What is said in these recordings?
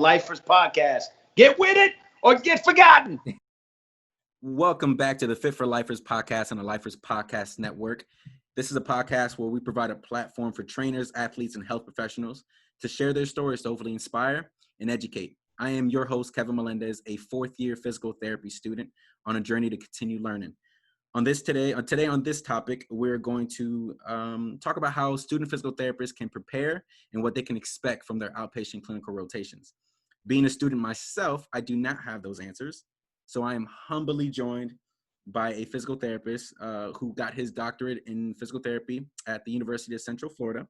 Lifers Podcast. Get with it or get forgotten. Welcome back to the Fit for Lifers Podcast on the Lifers Podcast Network. This is a podcast where we provide a platform for trainers, athletes, and health professionals to share their stories to hopefully inspire and educate. I am your host, Kevin Melendez, a fourth-year physical therapy student on a journey to continue learning. Today on this topic, we're going to talk about how student physical therapists can prepare and what they can expect from their outpatient clinical rotations. Being a student myself, I do not have those answers. So I am humbly joined by a physical therapist who got his doctorate in physical therapy at the University of Central Florida,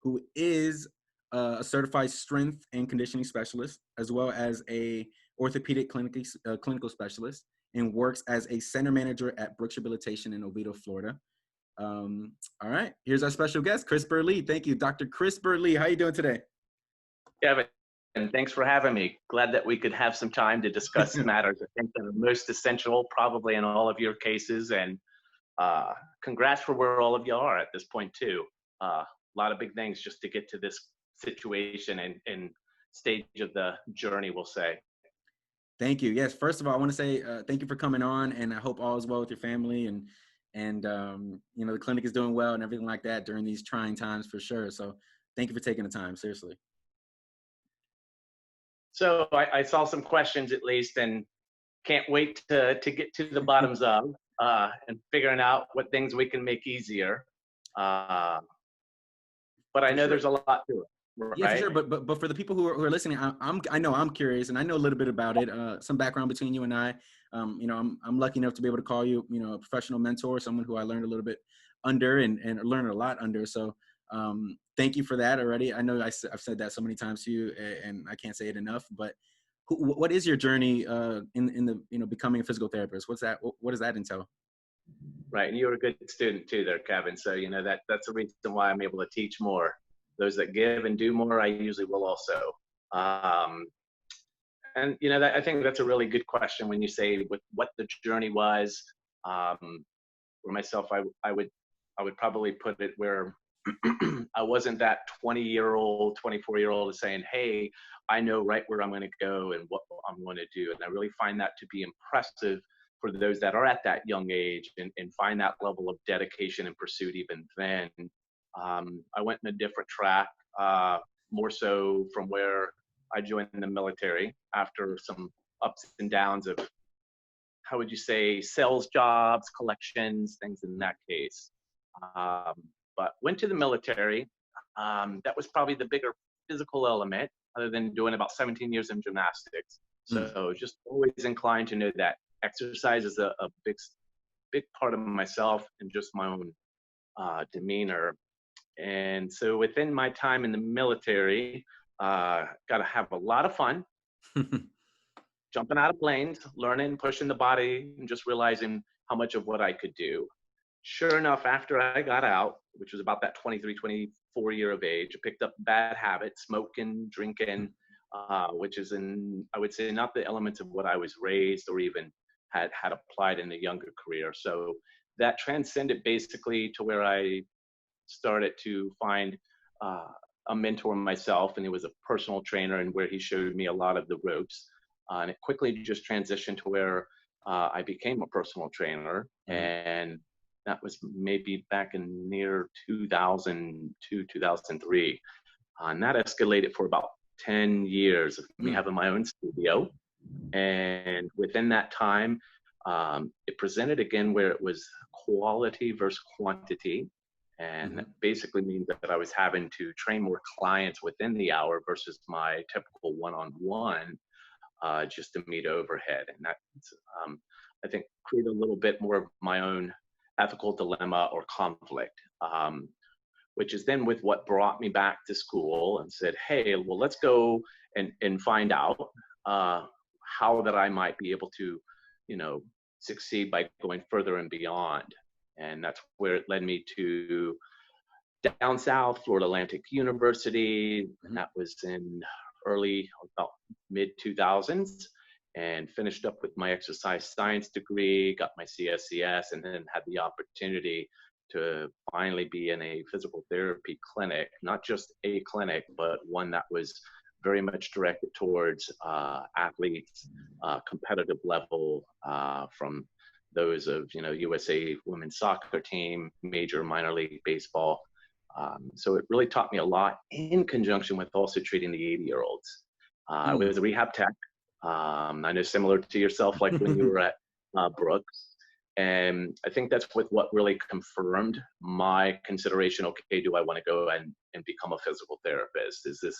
who is a certified strength and conditioning specialist, as well as a orthopedic clinical specialist, and works as a center manager at Brooks Rehabilitation in Oviedo, Florida. All right, here's our special guest, Chris Burleigh. Thank you, Dr. Chris Burleigh. How are you doing today? Kevin, and thanks for having me. Glad that we could have some time to discuss matters I think that are most essential probably in all of your cases. And congrats for where all of you are at this point too. A lot of big things just to get to this situation and stage of the journey, we'll say. Thank you. Yes, first of all, I want to say thank you for coming on, and I hope all is well with your family and the clinic is doing well and everything like that during these trying times for sure. So thank you for taking the time, seriously. So I saw some questions at least, and can't wait to get to the bottoms of and figuring out what things we can make easier. But I know there's a lot to it. Right? Yeah, for sure. But for the people who are listening, I know I'm curious, and I know a little bit about it. Some background between you and I. I'm lucky enough to be able to call you, a professional mentor, someone who I learned a little bit under and learned a lot under. So thank you for that already. I know I've said that so many times to you, and I can't say it enough. But what is your journey in the becoming a physical therapist? What's that? What does that entail? Right, and you're a good student too, there, Kevin. So that's the reason why I'm able to teach more. Those that give and do more, I usually will also. And I think that's a really good question when you say what the journey was. For myself, I would probably put it where I wasn't that 20-year-old, 24-year-old saying, hey, I know right where I'm going to go and what I'm going to do. And I really find that to be impressive for those that are at that young age and find that level of dedication and pursuit even then. I went in a different track, more so from where I joined the military after some ups and downs of, how would you say, sales jobs, collections, things in that case. But went to the military. That was probably the bigger physical element, other than doing about 17 years in gymnastics. So just always inclined to know that exercise is a big part of myself and just my own demeanor. And so within my time in the military, got to have a lot of fun, jumping out of planes, learning, pushing the body, and just realizing how much of what I could do. Sure enough, after I got out, which was about that 23, 24 year of age, I picked up bad habits, smoking, drinking, which is I would say, not the elements of what I was raised or even had applied in a younger career. So that transcended basically to where I started to find a mentor myself, and he was a personal trainer, and where he showed me a lot of the ropes. And it quickly just transitioned to where I became a personal trainer, and that was maybe back in near 2002, 2003. And that escalated for about 10 years of me having my own studio. And within that time, it presented again where it was quality versus quantity. And that basically means that I was having to train more clients within the hour versus my typical one-on-one just to meet overhead. And that, I think, created a little bit more of my own ethical dilemma or conflict, which is then with what brought me back to school and said, hey, well, let's go and find out how that I might be able to, succeed by going further and beyond. And that's where it led me to down south, Florida Atlantic University. And that was in about mid 2000s, and finished up with my exercise science degree, got my CSCS, and then had the opportunity to finally be in a physical therapy clinic, not just a clinic, but one that was very much directed towards athletes, competitive level, from those of, USA women's soccer team, major minor league baseball. So it really taught me a lot in conjunction with also treating the 80-year-olds. I was a rehab tech. I know similar to yourself, like when you were at Brooks. And I think that's what really confirmed my consideration. Okay, do I want to go and become a physical therapist? Is this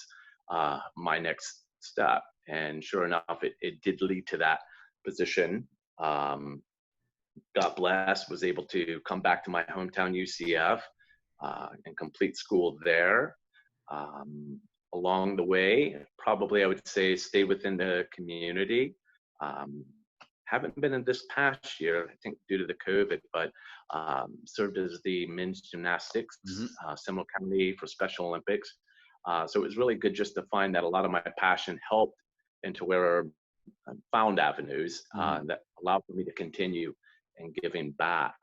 my next step? And sure enough, it did lead to that position. Got blessed, was able to come back to my hometown UCF and complete school there. Along the way, probably I would say stay within the community. Haven't been in this past year, I think due to the COVID, but served as the men's gymnastics, Seminole County for Special Olympics. So it was really good just to find that a lot of my passion helped into where I found avenues that allowed for me to continue and giving back.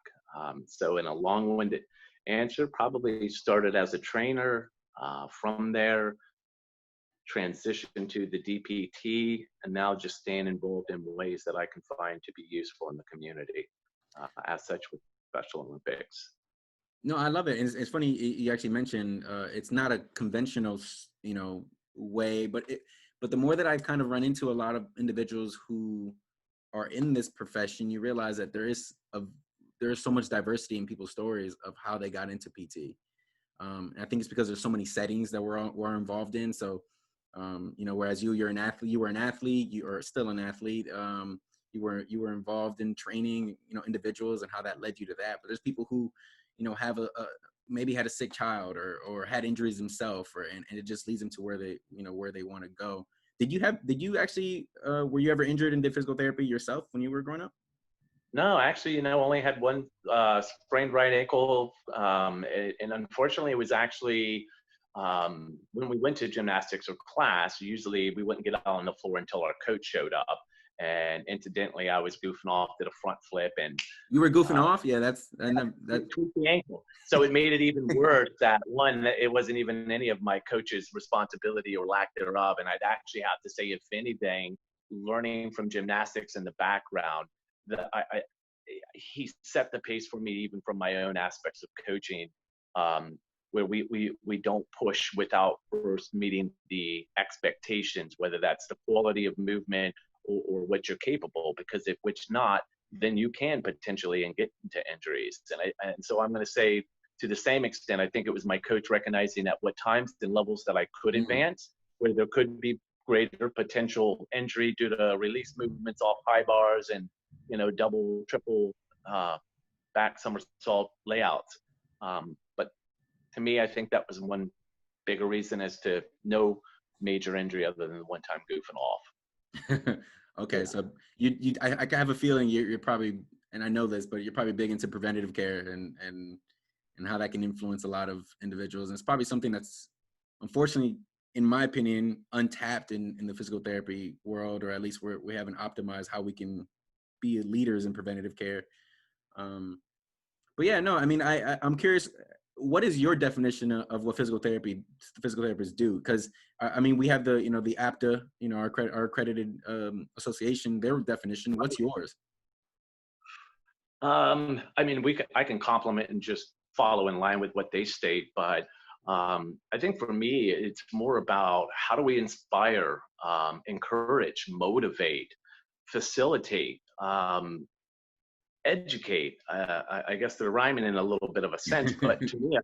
So in a long-winded answer, probably started as a trainer, from there transitioned to the DPT, and now just staying involved in ways that I can find to be useful in the community, as such with Special Olympics. No, I love it. And it's funny you actually mentioned it's not a conventional, way, but the more that I kind of run into a lot of individuals who are in this profession, you realize that there is so much diversity in people's stories of how they got into PT. And I think it's because there's so many settings that we're involved in. So, whereas you were an athlete, you are still an athlete. You were involved in training, individuals and how that led you to that. But there's people who, have maybe had a sick child or had injuries themselves, and it just leads them to where they want to go. Were you ever injured and did physical therapy yourself when you were growing up? No, actually, only had one sprained right ankle. And unfortunately, it was actually when we went to gymnastics or class, usually we wouldn't get out on the floor until our coach showed up. And incidentally, I was goofing off, did a front flip, and you were goofing off. Yeah, that tweaked the ankle. So it made it even worse that it wasn't even any of my coach's responsibility or lack thereof. And I'd actually have to say, if anything, learning from gymnastics in the background, he set the pace for me, even from my own aspects of coaching, where we don't push without first meeting the expectations, whether that's the quality of movement or what you're capable, because if which not, then you can potentially get into injuries. And so I'm going to say, to the same extent, I think it was my coach recognizing at what times and levels that I could advance, where there could be greater potential injury due to release movements off high bars and double, triple back somersault layouts. But to me, I think that was one bigger reason as to no major injury other than the one time goofing off. Okay, yeah. So I have a feeling you're probably, and I know this, but you're probably big into preventative care and how that can influence a lot of individuals. And it's probably something that's, unfortunately, in my opinion, untapped in the physical therapy world, or at least we haven't optimized how we can be leaders in preventative care. But yeah, no, I mean, I'm curious, what is your definition of what physical therapists do? Because I mean, we have the APTA, our accredited association, their definition. What's yours? I mean, I can compliment and just follow in line with what they state, but I think for me, it's more about how do we inspire, encourage, motivate, facilitate, educate. I guess they're rhyming in a little bit of a sense, but to me,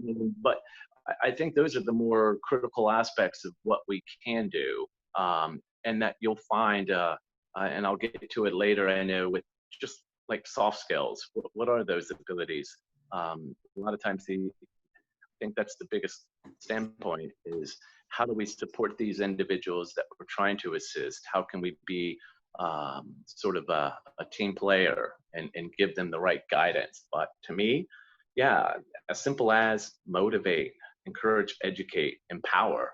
I think those are the more critical aspects of what we can do, and that you'll find, and I'll get to it later, I know, with just like soft skills. What are those abilities? A lot of times, I think that's the biggest standpoint is how do we support these individuals that we're trying to assist? How can we be sort of a team player and give them the right guidance? But to me, yeah, as simple as motivate, encourage, educate, empower,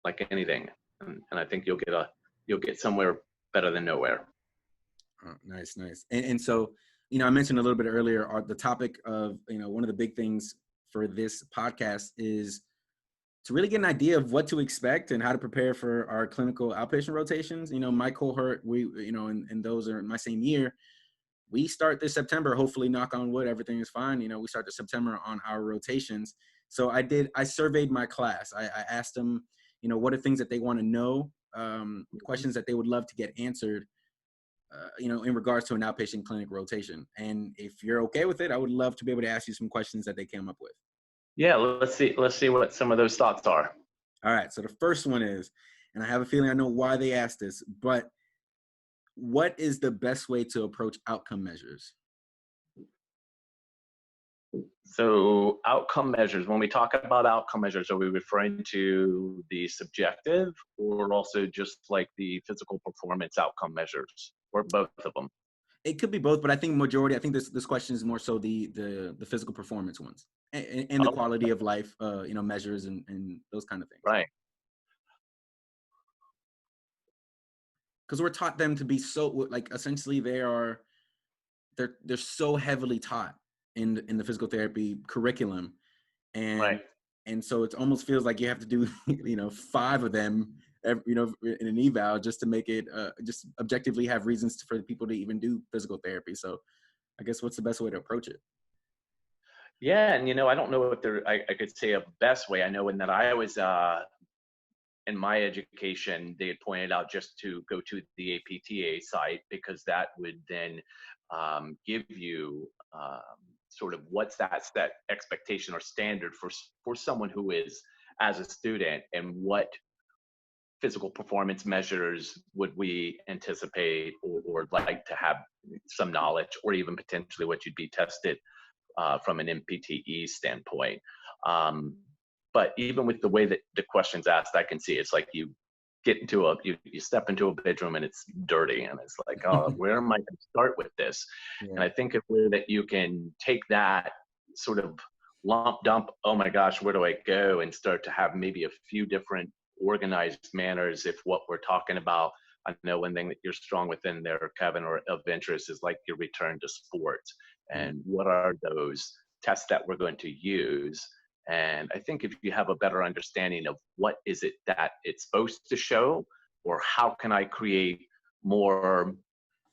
like anything. And I think you'll get somewhere better than nowhere. Oh, nice. And so, I mentioned a little bit earlier, the topic of, one of the big things for this podcast is to really get an idea of what to expect and how to prepare for our clinical outpatient rotations. You know, my cohort, and those are in my same year, we start this September, hopefully, knock on wood, everything is fine. You know, we start this September on our rotations. So I surveyed my class. I asked them, you know, what are things that they want to know, questions that they would love to get answered, in regards to an outpatient clinic rotation. And if you're okay with it, I would love to be able to ask you some questions that they came up with. Yeah, let's see what some of those thoughts are. All right. So the first one is, and I have a feeling I know why they asked this, but what is the best way to approach outcome measures? So outcome measures, when we talk about outcome measures, are we referring to the subjective or also just like the physical performance outcome measures, or both of them? It could be both, but I think this question is more so the physical performance ones and the quality of life, measures and those kind of things. Right. Because we're taught them to be so, like, essentially they're so heavily taught in the physical therapy curriculum, and right. And so it almost feels like you have to do 5 of them in an eval just to make it just objectively have reasons for people to even do physical therapy. So I guess what's the best way to approach it? Yeah, and I don't know if I could say a best way. I know in that I was in my education, they had pointed out just to go to the APTA site, because that would then give you sort of what's that expectation or standard for someone who is as a student, and what physical performance measures would we anticipate or like to have some knowledge, or even potentially what you'd be tested from an MPTE standpoint. But even with the way that the question's asked, I can see it's like you get into you step into a bedroom and it's dirty, and it's like, oh, where am I going to start with this? Yeah. And I think if that you can take that sort of lump dump, oh my gosh, where do I go, and start to have maybe a few different organized manners. If what we're talking about, I know one thing that you're strong within there, Kevin, or of interest, is like your return to sports, and what are those tests that we're going to use. And I think if you have a better understanding of what is it that it's supposed to show, or how can I create more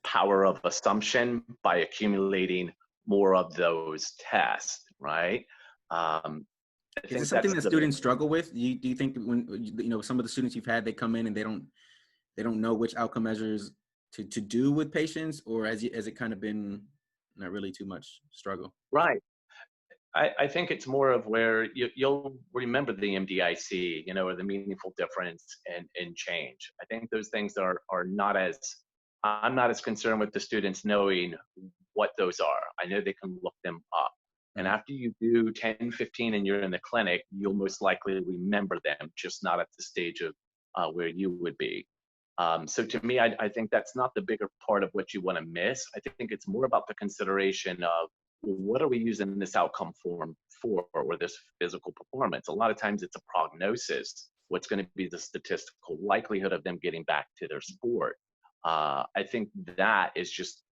power of assumption by accumulating more of those tests, right? Is it something that students struggle with? Do you think when some of the students you've had, they come in and they don't know which outcome measures to do with patients, or has it kind of been not really too much struggle? Right. I think it's more of where you'll remember the MDIC, or the meaningful difference and change. I think those things are not as, I'm not as concerned with the students knowing what those are. I know they can look them up. And after you do 10, 15 and you're in the clinic, you'll most likely remember them, just not at the stage of where you would be. So to me, I think that's not the bigger part of what you want to miss. I think it's more about the consideration of, what are we using this outcome form for, or this physical performance? A lot of times it's a prognosis. What's going to be the statistical likelihood of them getting back to their sport? I think that is just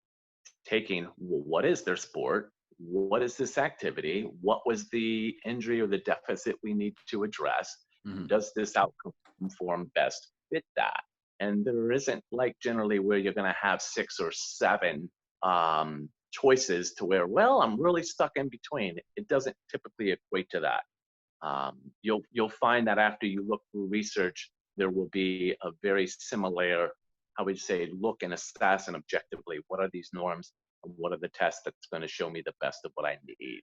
taking, well, what is their sport? What is this activity? What was the injury or the deficit we need to address? Mm-hmm. Does this outcome form best fit that? And there isn't like generally where you're going to have 6 or 7 choices to where, well, I'm really stuck in between. It doesn't typically equate to that. You'll find that after you look through research, there will be a very similar, I would say, look and assess and objectively, what are these norms and what are the tests that's going to show me the best of what I need.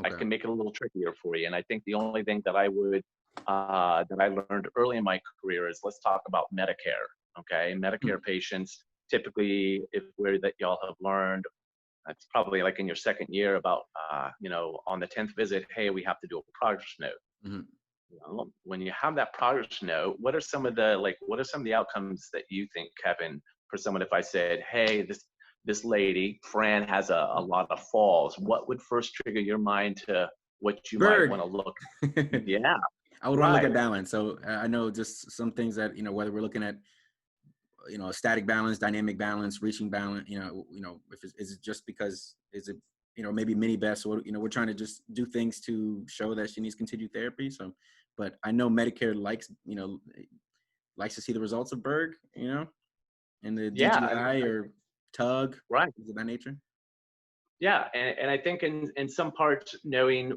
Okay. I can make it a little trickier for you. And I think the only thing that I would, that I learned early in my career is, let's talk about Medicare. Okay. Medicare patients, typically, if where that y'all have learned, it's probably like in your second year about, on the 10th visit, hey, we have to do a progress note. Mm-hmm. When you have that progress note, what are some of the outcomes that you think, Kevin, for someone, if I said, hey, this lady, Fran, has a lot of falls, what would first trigger your mind to what you might want to look? Yeah. I would want to look at balance. So I know just some things that, whether we're looking at, a static balance, dynamic balance, reaching balance, if is it just because, is it maybe mini best. So, we're trying to just do things to show that she needs continued therapy. So, but I know Medicare likes to see the results of Berg, and the Yeah, DGI or tug, right. things of that nature. Yeah, and I think in some parts knowing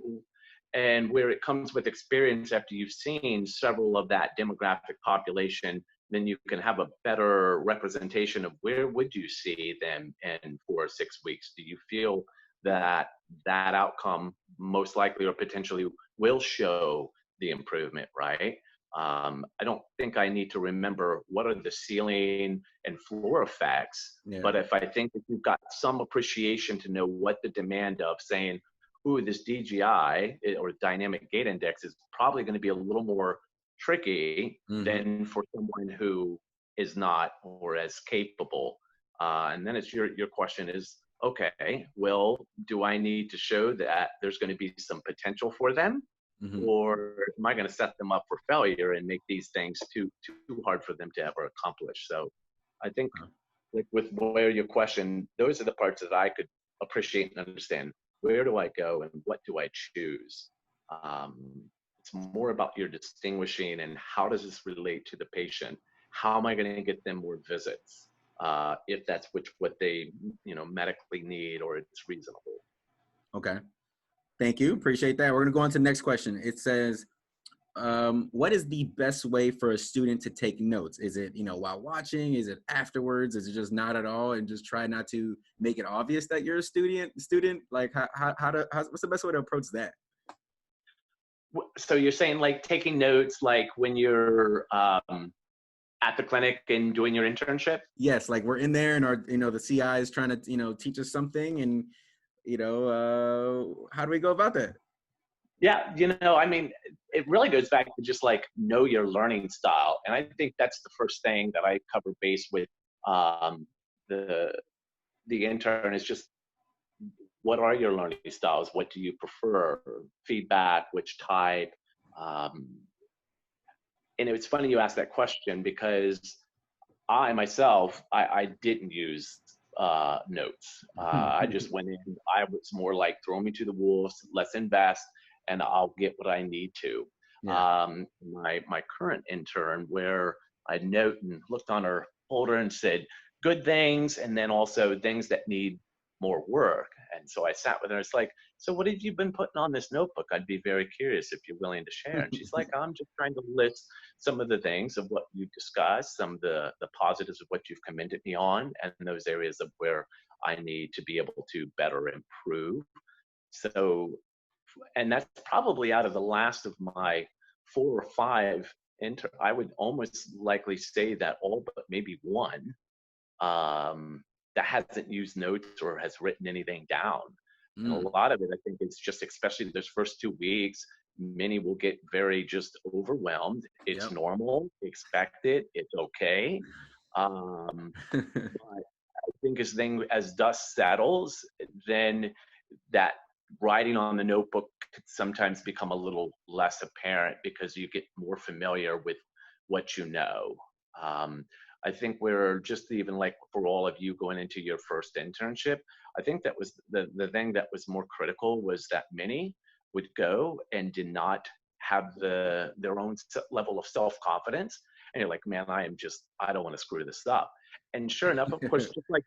and where it comes with experience after you've seen several of that demographic population, then you can have a better representation of where would you see them in 4 or 6 weeks. Do you feel that that outcome most likely or potentially will show the improvement, right? I don't think I need to remember what are the ceiling and floor effects, but if I think that you've got some appreciation to know what the demand of saying, ooh, this DGI or dynamic gait index is probably going to be a little more tricky than for someone who is not or as capable. And then it's your question is, okay, well, do I need to show that there's going to be some potential for them? Or am I going to set them up for failure and make these things too hard for them to ever accomplish? So I think like with where your question, those are the parts that I could appreciate and understand. Where do I go and what do I choose? It's more about your distinguishing and how does this relate to the patient? How am I going to get them more visits? If that's what they medically need or it's reasonable. Okay. Thank you. Appreciate that. We're going to go on to the next question. It says, what is the best way for a student to take notes? Is it, while watching? Is it afterwards? Is it just not at all and just try not to make it obvious that you're a student? Like what's the best way to approach that? So you're saying like taking notes, like when you're at the clinic and doing your internship? Yes. Like we're in there and our, the CI is trying to, teach us something and, how do we go about that? Yeah, I mean, it really goes back to just like know your learning style. And I think that's the first thing that I cover base with the intern is just what are your learning styles? What do you prefer? Feedback, which type? And it's funny you asked that question because I myself, I didn't use notes. I just went in. I was more like throw me to the wolves. Let's invest, and I'll get what I need to. Yeah. My current intern, where I note and looked on her folder and said good things, and then also things that need more work. And so I sat with her. It's like, so what have you been putting on this notebook? I'd be very curious if you're willing to share. And she's like, I'm just trying to list some of the things of what you've discussed, some of the positives of what you've commended me on, and those areas of where I need to be able to better improve. So, and that's probably out of the last of my 4 or 5 I would almost likely say that all but maybe one that hasn't used notes or has written anything down. And a lot of it, I think, is just, especially those first 2 weeks, many will get very just overwhelmed. It's normal, expect it, it's okay. But I think as dust settles, then that writing on the notebook could sometimes become a little less apparent because you get more familiar with what you know. I think we're just even like for all of you going into your first internship, I think that was the thing that was more critical was that many would go and did not have their own level of self-confidence. And you're like, man, I don't want to screw this up. And sure enough, of course, just like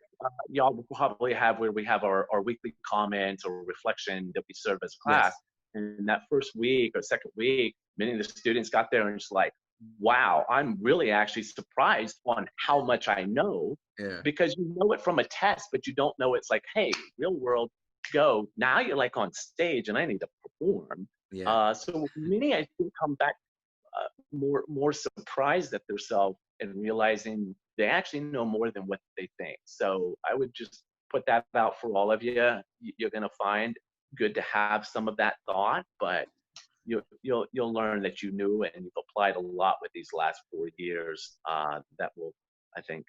y'all will probably have where we have our weekly comments or reflection that we serve as a class. Yes. And that first week or second week, many of the students got there and just like, wow, I'm really actually surprised on how much I know, because you know it from a test, but you don't know it's like, hey, real world, go. Now you're like on stage and I need to perform. So many, I think, come back more surprised at themselves and realizing they actually know more than what they think. So I would just put that out for all of you. You're going to find good to have some of that thought, but you'll learn that you knew and you've applied a lot with these last 4 years. That will, I think,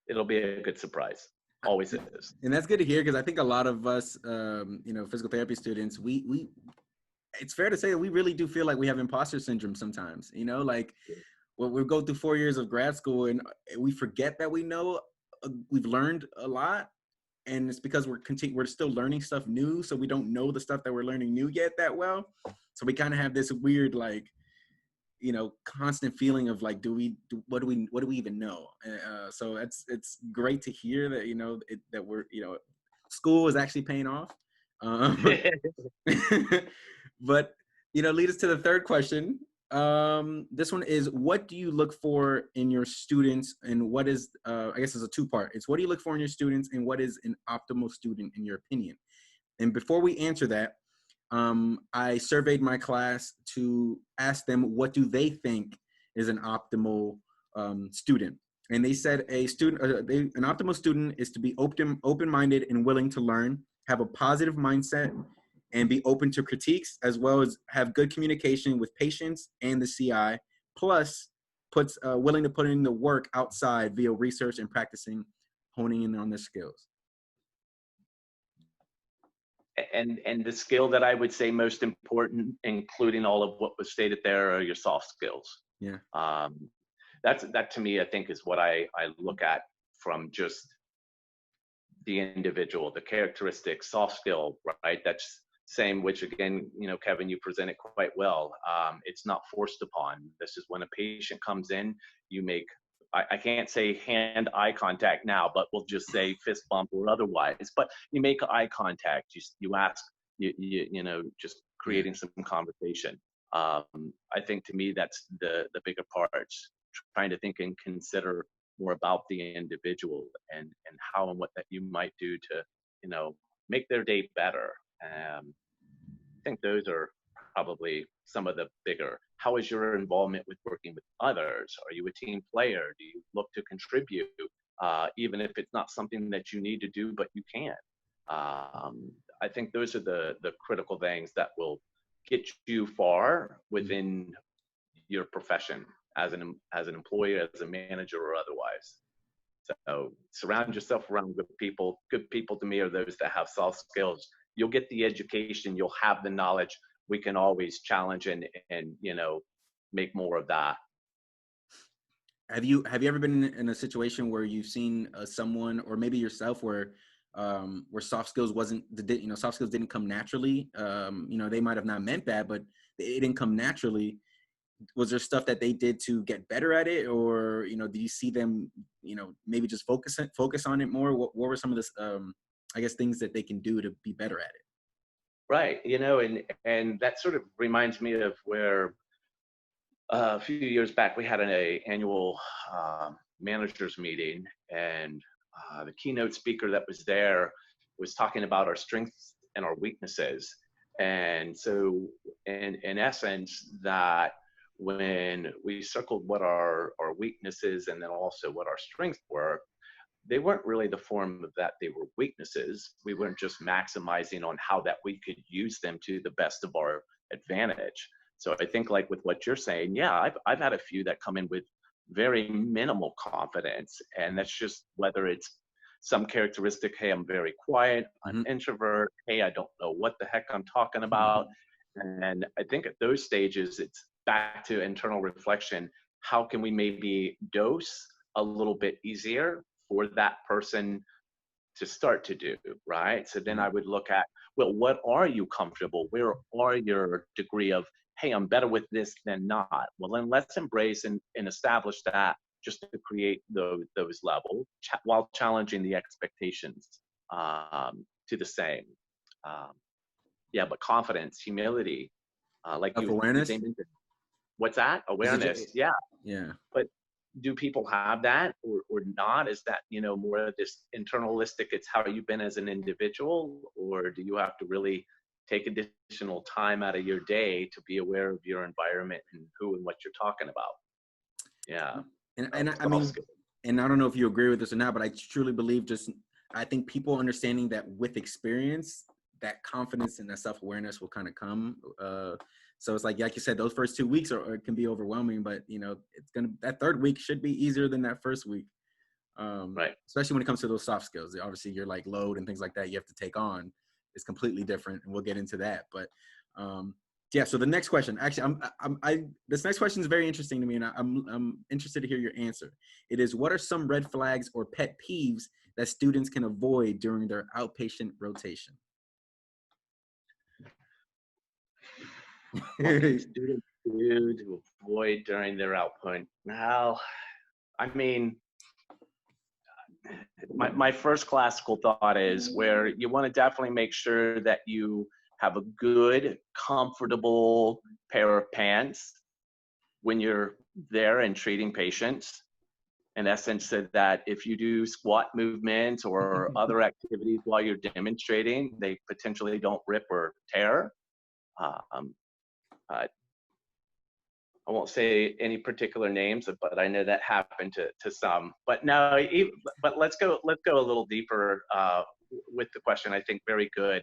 it'll be a good surprise. Always is. And that's good to hear because I think a lot of us, physical therapy students, we it's fair to say that we really do feel like we have imposter syndrome sometimes. Like when we go through 4 years of grad school and we forget that we know we've learned a lot. and it's because we're still learning stuff new, so we don't know the stuff that we're learning new yet that well. So we kind of have this weird, like, constant feeling of like, what do we even know? So it's great to hear that that we're school is actually paying off. But lead us to the third question. This one is, what do you look for in your students, and what is I guess it's a two-part. It's what do you look for in your students, and what is an optimal student in your opinion? And before we answer that, I surveyed my class to ask them what do they think is an optimal student. And they said an optimal student is to be open-minded and willing to learn, have a positive mindset, and be open to critiques, as well as have good communication with patients and the CI, plus willing to put in the work outside via research and practicing, honing in on their skills. And the skill that I would say most important, including all of what was stated there, are your soft skills. Yeah. That to me, I think, is what I look at from just the individual, the characteristics, soft skill, right? That's same, which again, Kevin, you presented quite well. It's not forced upon. This is when a patient comes in, you make, I can't say hand-eye contact now, but we'll just say fist bump or otherwise. But you make eye contact. You ask. Just creating some conversation. I think to me that's the bigger parts. Trying to think and consider more about the individual and how and what that you might do to make their day better. I think those are probably some of the bigger. How is your involvement with working with others? Are you a team player? Do you look to contribute, even if it's not something that you need to do, but you can? I think those are the critical things that will get you far within your profession as an employee, as a manager, or otherwise. So surround yourself around good people. Good people to me are those that have soft skills. You'll get the education, you'll have the knowledge. We can always challenge and make more of that. Have you ever been in a situation where you've seen someone, or maybe yourself, where soft skills soft skills didn't come naturally? They might have not meant bad, but it didn't come naturally. Was there stuff that they did to get better at it, or do you see them maybe just focus on it more? What were some of the I guess things that they can do to be better at it? Right, and that sort of reminds me of where a few years back we had an annual managers meeting, and the keynote speaker that was there was talking about our strengths and our weaknesses. And so in essence, that when we circled what our weaknesses and then also what our strengths were, they weren't really the form of that they were weaknesses. We weren't just maximizing on how that we could use them to the best of our advantage. So I think, like with what you're saying, yeah, I've had a few that come in with very minimal confidence, and that's just whether it's some characteristic, hey, I'm very quiet, I'm an introvert, hey, I don't know what the heck I'm talking about. And I think at those stages, it's back to internal reflection. How can we maybe dose a little bit easier for that person to start to do, right? So then I would look at, well, what are you comfortable? Where are your degree of, hey, I'm better with this than not? Well, then let's embrace and establish that, just to create those levels while challenging the expectations to the same. But confidence, humility, like self-awareness. What's that? Awareness. Yeah. But do people have that or not? Is that, more of this internalistic, it's how you've been as an individual, or do you have to really take additional time out of your day to be aware of your environment and who and what you're talking about? Yeah. And I mean, and I don't know if you agree with this or not, but I truly believe I think people understanding that with experience, that confidence and that self-awareness will kind of come. So it's like you said, those first 2 weeks can be overwhelming, but that third week should be easier than that first week. Right. Especially when it comes to those soft skills. Obviously your like load and things like that you have to take on is completely different, and we'll get into that. But Yeah. So the next question, actually, this next question is very interesting to me, and I'm interested to hear your answer. It is, what are some red flags or pet peeves that students can avoid during their outpatient rotation? What can students do to avoid during their output? Now, I mean, my first classical thought is where you want to definitely make sure that you have a good, comfortable pair of pants when you're there and treating patients. In essence, so that if you do squat movements or other activities while you're demonstrating, they potentially don't rip or tear. I won't say any particular names, but I know that happened to some. But no, but let's go a little deeper with the question. I think very good.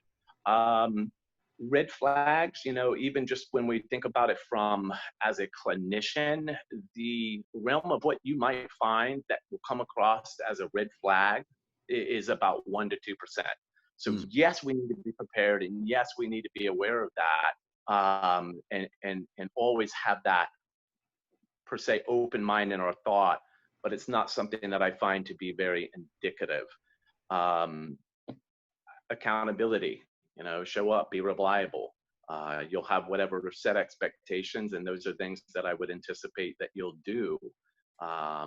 Red flags, you know, even just when we think about it from as a clinician, the realm of what you might find that will come across as a red flag is about 1 to 2%. So yes, we need to be prepared, and yes, we need to be aware of that. And always have that per se open mind in our thought, but it's not something that I find to be very indicative. Accountability, you know, show up, be reliable. You'll have whatever set expectations, and those are things that I would anticipate that you'll do to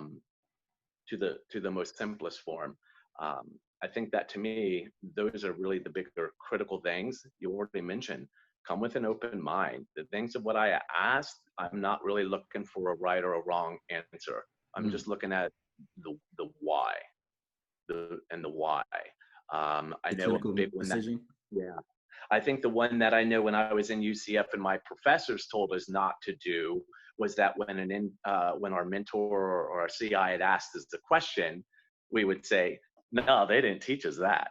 the most simplest form. I think that to me, those are really the bigger critical things. You already mentioned, come with an open mind. The things of what I asked, I'm not really looking for a right or a wrong answer. I'm just looking at the why, and the why. I know a big one that, yeah. I think the one that I know when I was in UCF and my professors told us not to do was that when our mentor or our CI had asked us the question, we would say, no, they didn't teach us that.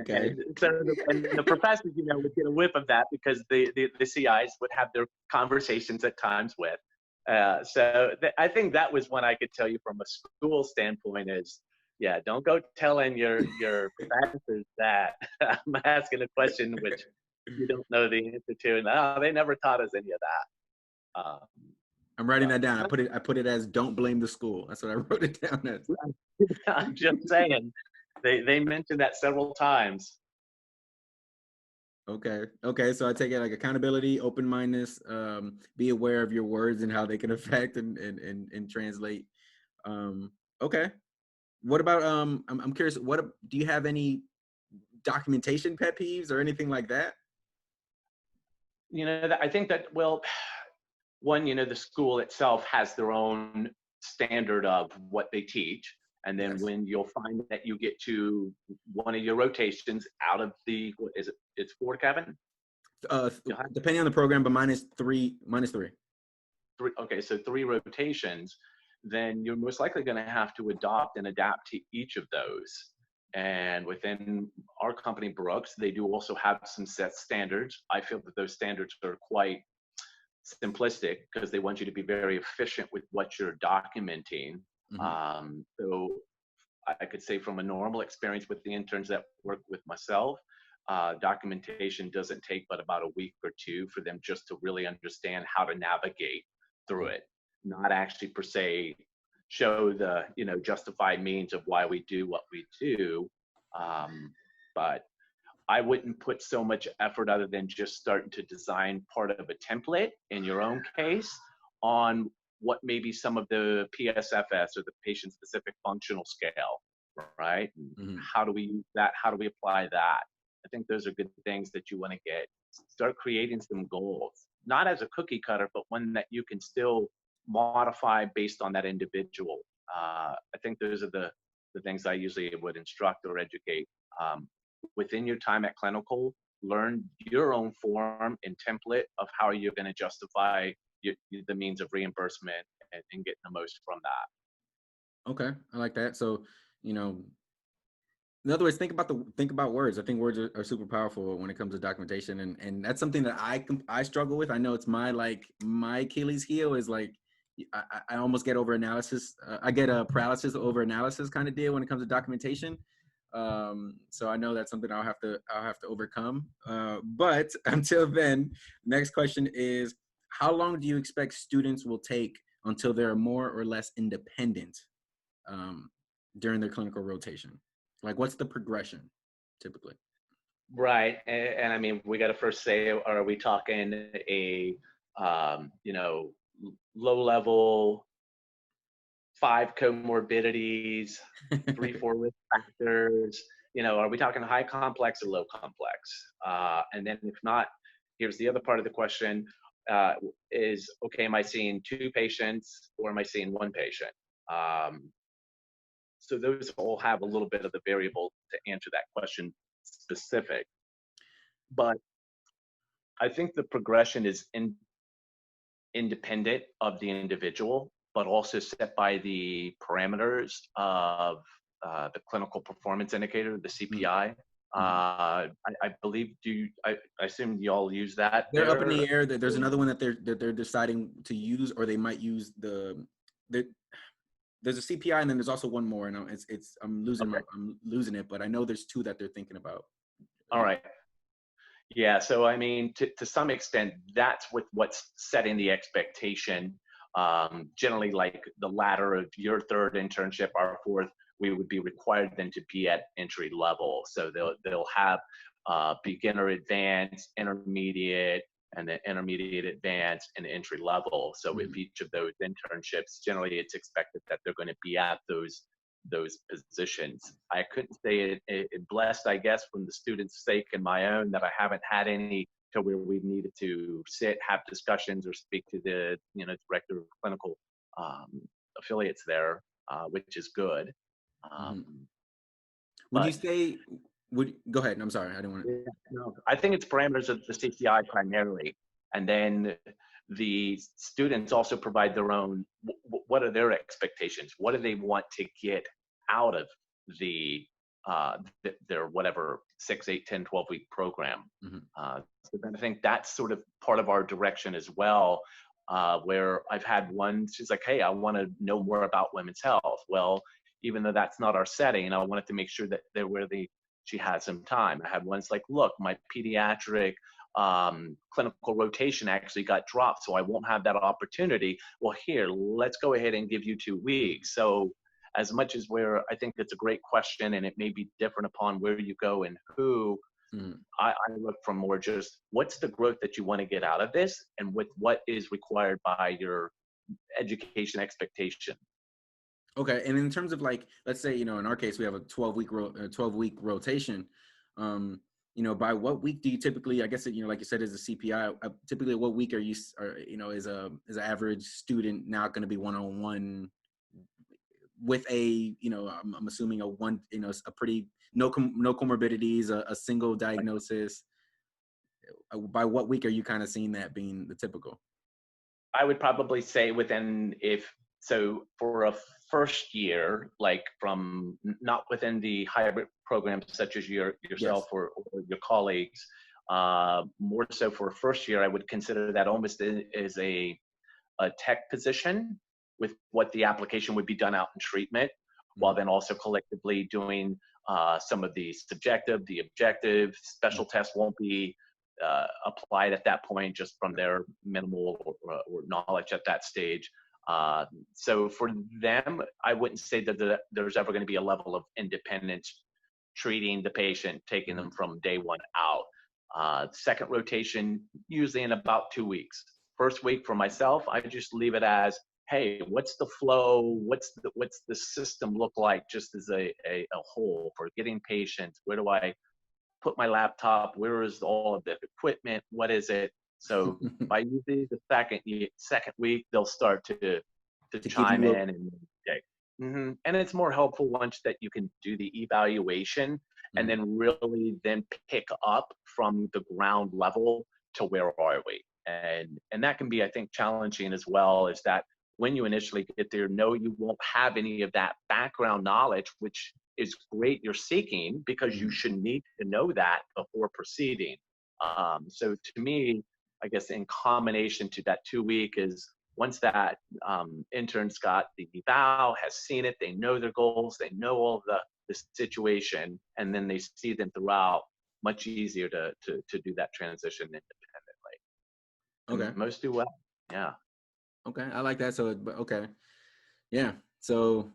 Okay. And so the professors, you know, would get a whiff of that because the CIs would have their conversations at times with. I think that was one I could tell you from a school standpoint is, yeah, don't go telling your professors that I'm asking a question which you don't know the answer to, and they never taught us any of that. I'm writing that down. I put it as, don't blame the school. That's what I wrote it down as. I'm just saying, they mentioned that several times. Okay. So I take it like accountability, open-mindedness, be aware of your words and how they can affect and translate. Okay. What about I'm curious, do you have any documentation pet peeves or anything like that? You know, I think that, well, one, you know, the school itself has their own standard of what they teach. And then when you'll find that you get to one of your rotations out of the, what is it? It's 4, Kevin? Depending on the program, but minus three. Okay, so 3 rotations, then you're most likely going to have to adopt and adapt to each of those. And within our company, Brooks, they do also have some set standards. I feel that those standards are quite simplistic because they want you to be very efficient with what you're documenting. So I could say from a normal experience with the interns that work with myself, documentation doesn't take but about a week or 2 for them just to really understand how to navigate through it, not actually per se show the, you know, justified means of why we do what we do. But I wouldn't put so much effort other than just starting to design part of a template in your own case on what maybe some of the PSFS or the patient-specific functional scale, right? How do we use that? How do we apply that? I think those are good things that you want to start creating some goals, not as a cookie cutter, but one that you can still modify based on that individual. I think those are the things I usually would instruct or educate. Within your time at clinical, learn your own form and template of how you're going to justify the means of reimbursement and getting the most from that. Okay, I like that. So, you know, in other words, think about words. I think words are super powerful when it comes to documentation, and that's something that I struggle with. I know it's my Achilles heel is like I almost get over analysis. I get a paralysis over analysis kind of deal when it comes to documentation. So I know that's something I'll have to overcome. But until then, next question is, how long do you expect students will take until they're more or less independent during their clinical rotation? Like, what's the progression typically? Right. And I mean, we got to first say, are we talking a, low level, 5 comorbidities, 3-4 risk factors? Are we talking high complex or low complex? And then if not, here's the other part of the question, is, okay, am I seeing 2 patients or am I seeing 1 patient? So those all have a little bit of the variable to answer that question specific. But I think the progression is independent of the individual, but also set by the parameters of the clinical performance indicator, the CPI. I believe, I assume you all use that? They're up in the air. There's another one that they're deciding to use, or they might use there's a CPI, and then there's also one more, and I'm losing it, but I know there's 2 that they're thinking about. All right. Yeah, so I mean, to some extent, that's what's setting the expectation. Generally, like the latter of your 3rd internship, our 4th, we would be required then to be at entry level. So they'll have beginner, advanced, intermediate, and then intermediate, advanced, and entry level. So with each of those internships, generally it's expected that they're going to be at those positions. I couldn't say it blessed, I guess, from the students' sake and my own, that I haven't had any to where we've needed to sit, have discussions, or speak to the director of clinical affiliates there, which is good. Would you say? Go ahead. I'm sorry, I didn't want to. Yeah, no, I think it's parameters of the CCI primarily, and then the students also provide their own. What are their expectations? What do they want to get out of their whatever 6, 8, 10, 12-week program? So then I think that's sort of part of our direction as well. Where I've had one, she's like, hey, I want to know more about women's health. Well, even though that's not our setting, I wanted to make sure that they're where she had some time. I had ones like, look, my pediatric clinical rotation actually got dropped, so I won't have that opportunity. Well, here, let's go ahead and give you 2 weeks. So as much as I think it's a great question, and it may be different upon where you go and who, I look for more just what's the growth that you want to get out of this, and with what is required by your education expectation. Okay, and in terms of, like, let's say, in our case, we have a 12-week rotation. By what week do you typically? I guess like you said, is a CPI. Typically, what week is an average student now going to be one-on-one with a I'm assuming a pretty no comorbidities, a single diagnosis. By what week are you kind of seeing that being the typical? I would probably say for a first year, like from not within the hybrid programs such as yourself, yes, or your colleagues, more so for a first year, I would consider that almost as a tech position, with what the application would be done out in treatment, while then also collectively doing some of the subjective, the objective, special tests won't be applied at that point, just from their minimal or knowledge at that stage. So for them, I wouldn't say that there's ever going to be a level of independence treating the patient, taking them from day 1 out. Second rotation, usually in about 2 weeks. First week for myself, I just leave it as, hey, what's the flow? What's the system look like, just as a whole for getting patients? Where do I put my laptop? Where is all of the equipment? What is it? So by usually the second week, they'll start to chime in and okay. And it's more helpful once that you can do the evaluation and then really then pick up from the ground level to where are we. And that can be, I think, challenging as well, is that when you initially get there, you won't have any of that background knowledge, which is great you're seeking, because you should need to know that before proceeding. So to me, I guess in combination to that 2 week is once that intern's got the eval, has seen it, they know their goals, they know all the situation, and then they see them throughout, much easier to do that transition independently. Okay. And most do well. Yeah. Okay. I like that. So, okay. Yeah. So,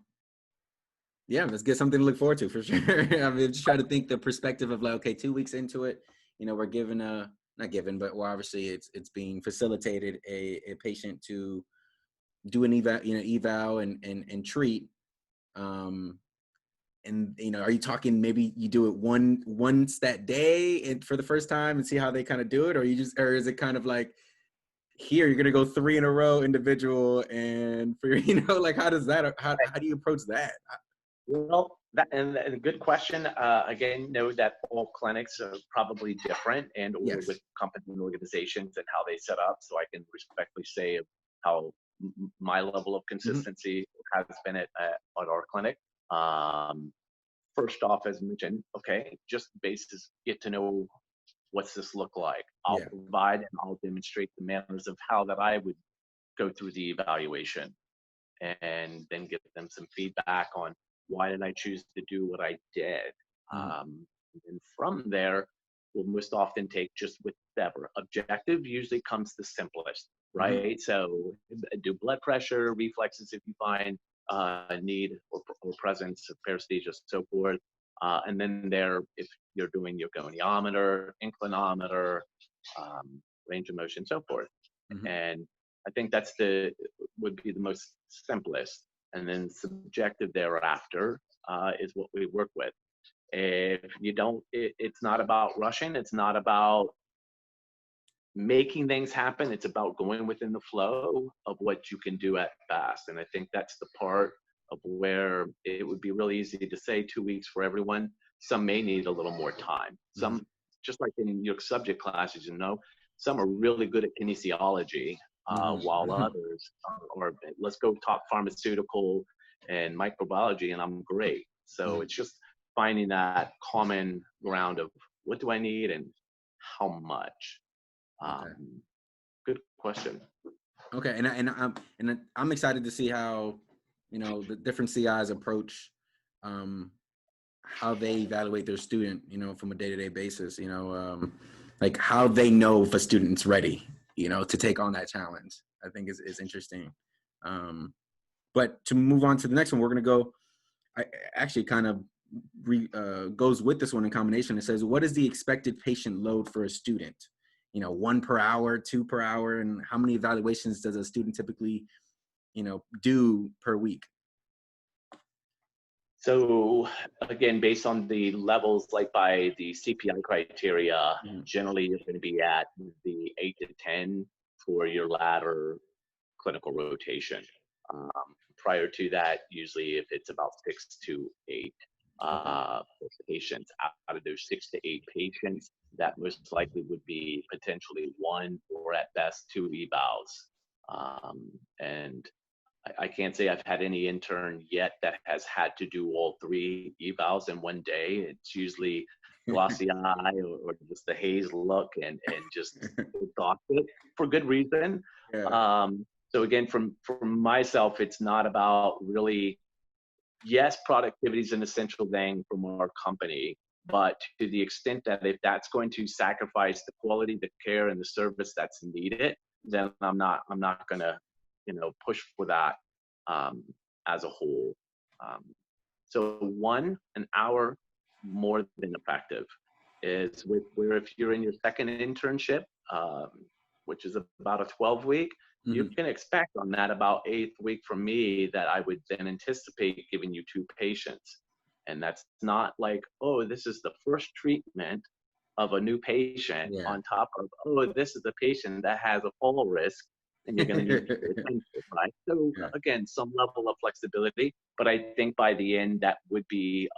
yeah, let's get something to look forward to for sure. I mean, just try to think the perspective of like, okay, 2 weeks into it, we're given not given, but well, obviously it's being facilitated a patient to do an eval and treat. And are you talking maybe you do it once that day and for the first time and see how they kind of do it, or is it kind of like, here you're gonna go 3 in a row individual, and for like how do you approach that? Well, and a good question. Again, know that all clinics are probably different, and or Yes. with company and organizations and how they set up. So I can respectfully say how my level of consistency has been at our clinic. First off, as mentioned, okay, just basis, get to know what's this look like. I'll provide and I'll demonstrate the manners of how that I would go through the evaluation, and then give them some feedback on why did I choose to do what I did. And from there, we'll most often take just whatever. Objective usually comes the simplest, right? So do blood pressure, reflexes if you find need or presence of paresthesia, so forth. And then there, if you're doing your goniometer, inclinometer, range of motion, so forth. And I think that's would be the most simplest. And then subjective thereafter is what we work with. If you don't, it's not about rushing. It's not about making things happen. It's about going within the flow of what you can do at best. And I think that's the part of where it would be really easy to say 2 weeks for everyone. Some may need a little more time. Some, just like in your subject classes, some are really good at kinesiology, while others are, let's go talk pharmaceutical and microbiology, and I'm great. So it's just finding that common ground of what do I need and how much. Good question. Okay, and I'm excited to see how the different CIs approach how they evaluate their student, from a day-to-day basis. Like how they know if a student's ready, to take on that challenge. I think is interesting. But to move on to the next one, we're gonna go. I actually kind of goes with this one in combination. It says, what is the expected patient load for a student? 1 per hour, 2 per hour, and how many evaluations does a student typically, do per week? So again, based on the levels, like by the CPI criteria, generally you're going to be at the 8 to 10 for your ladder clinical rotation. Prior to that, usually if it's about 6 to 8 patients, out of those 6 to 8 patients, that most likely would be potentially 1 or at best 2 evals. And I can't say I've had any intern yet that has had to do all 3 evals in one day. It's usually glossy eye or just the haze look and just exhausted for good reason. So again, from myself, it's not about really, yes, productivity is an essential thing from our company, but to the extent that if that's going to sacrifice the quality, the care, and the service that's needed, then I'm not going to push for that as a whole. So 1 hour more than effective is where if you're in your second internship, which is about a 12-week, you can expect on that about 8th week from me that I would then anticipate giving you 2 patients. And that's not like, oh, this is the first treatment of a new patient on top of, oh, this is the patient that has a fall risk and you're going to need to pay attention, right? So again, some level of flexibility, but I think by the end that would be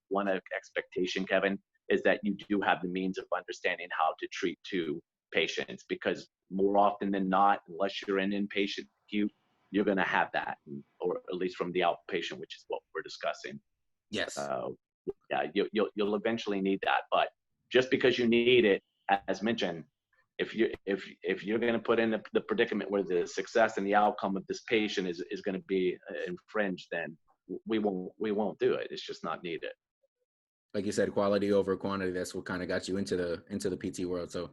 one expectation, Kevin, is that you do have the means of understanding how to treat 2 patients, because more often than not, unless you're in inpatient acute, you're going to have that, or at least from the outpatient, which is what we're discussing. Yes. Yeah, you'll eventually need that, but just because you need it, as mentioned, if you're going to put in the predicament where the success and the outcome of this patient is going to be infringed, then we won't do it. It's just not needed. Like you said, quality over quantity. That's what kind of got you into the PT world. So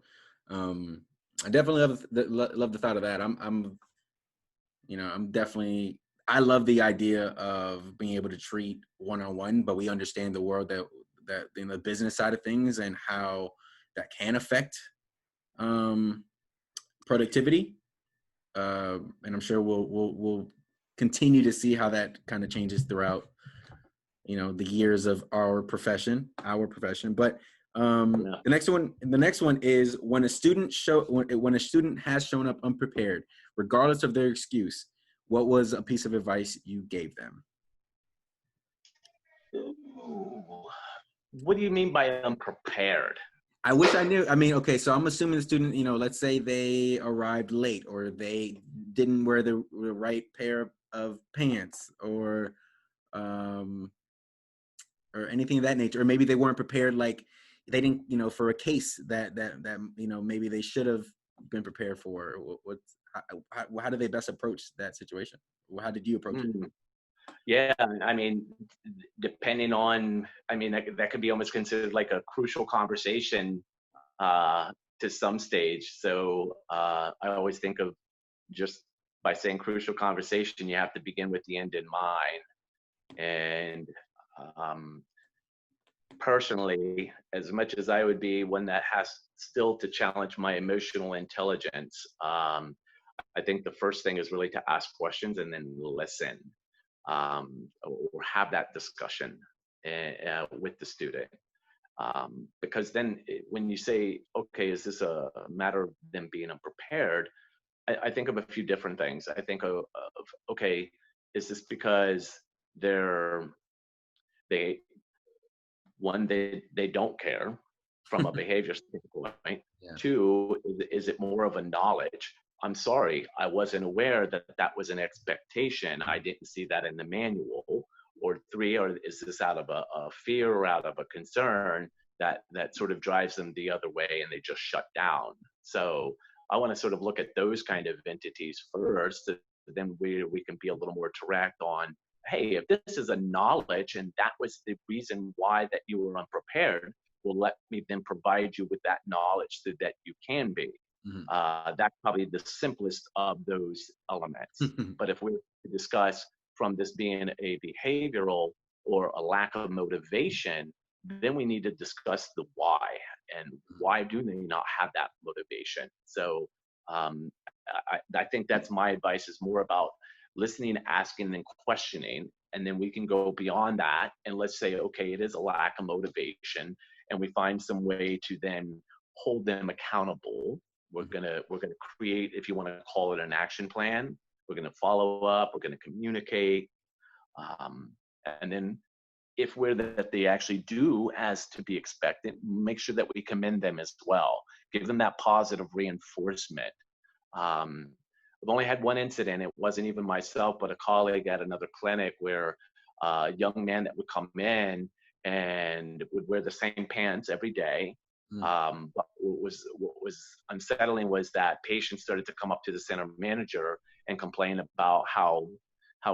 I definitely love the thought of that. I'm definitely, I love the idea of being able to treat one-on-one, but we understand the world that in the business side of things and how that can affect productivity. And I'm sure we'll continue to see how that kind of changes throughout, the years of our profession. But the next one is when a student has shown up unprepared, regardless of their excuse, what was a piece of advice you gave them? What do you mean by unprepared? I wish I knew. I mean, okay, so I'm assuming the student, let's say they arrived late or they didn't wear the right pair of pants or anything of that nature, or maybe they weren't prepared, like they didn't, for a case that maybe they should have been prepared for. How do they best approach that situation? How did you approach it? Yeah, I mean, depending on, that could be almost considered like a crucial conversation to some stage. So I always think of, just by saying crucial conversation, you have to begin with the end in mind. And personally, as much as I would be one that has still to challenge my emotional intelligence, I think the first thing is really to ask questions and then listen, or have that discussion with the student. Because then when you say, okay, is this a matter of them being unprepared? I think of a few different things. I think of okay, is this because they don't care from a behavior standpoint? Yeah. Two, is it more of a knowledge? I'm sorry, I wasn't aware that was an expectation. I didn't see that in the manual. Or three, or is this out of a fear or out of a concern that sort of drives them the other way and they just shut down? So I want to sort of look at those kind of entities first, then we can be a little more direct on, hey, if this is a knowledge and that was the reason why that you were unprepared, well, let me then provide you with that knowledge so that you can be. Mm-hmm. That's probably the simplest of those elements. But if we're to discuss from this being a behavioral or a lack of motivation, then we need to discuss the why, and why do they not have that motivation? So I think that's my advice, is more about listening, asking, and questioning. And then we can go beyond that. And let's say, okay, it is a lack of motivation, and we find some way to then hold them accountable. We're gonna create, if you want to call it an action plan. We're gonna follow up. We're gonna communicate, and then if we're that they actually do as to be expected, make sure that we commend them as well. Give them that positive reinforcement. I've only had one incident. It wasn't even myself, but a colleague at another clinic, where a young man that would come in and would wear the same pants every day. But what was unsettling was that patients started to come up to the center manager and complain about how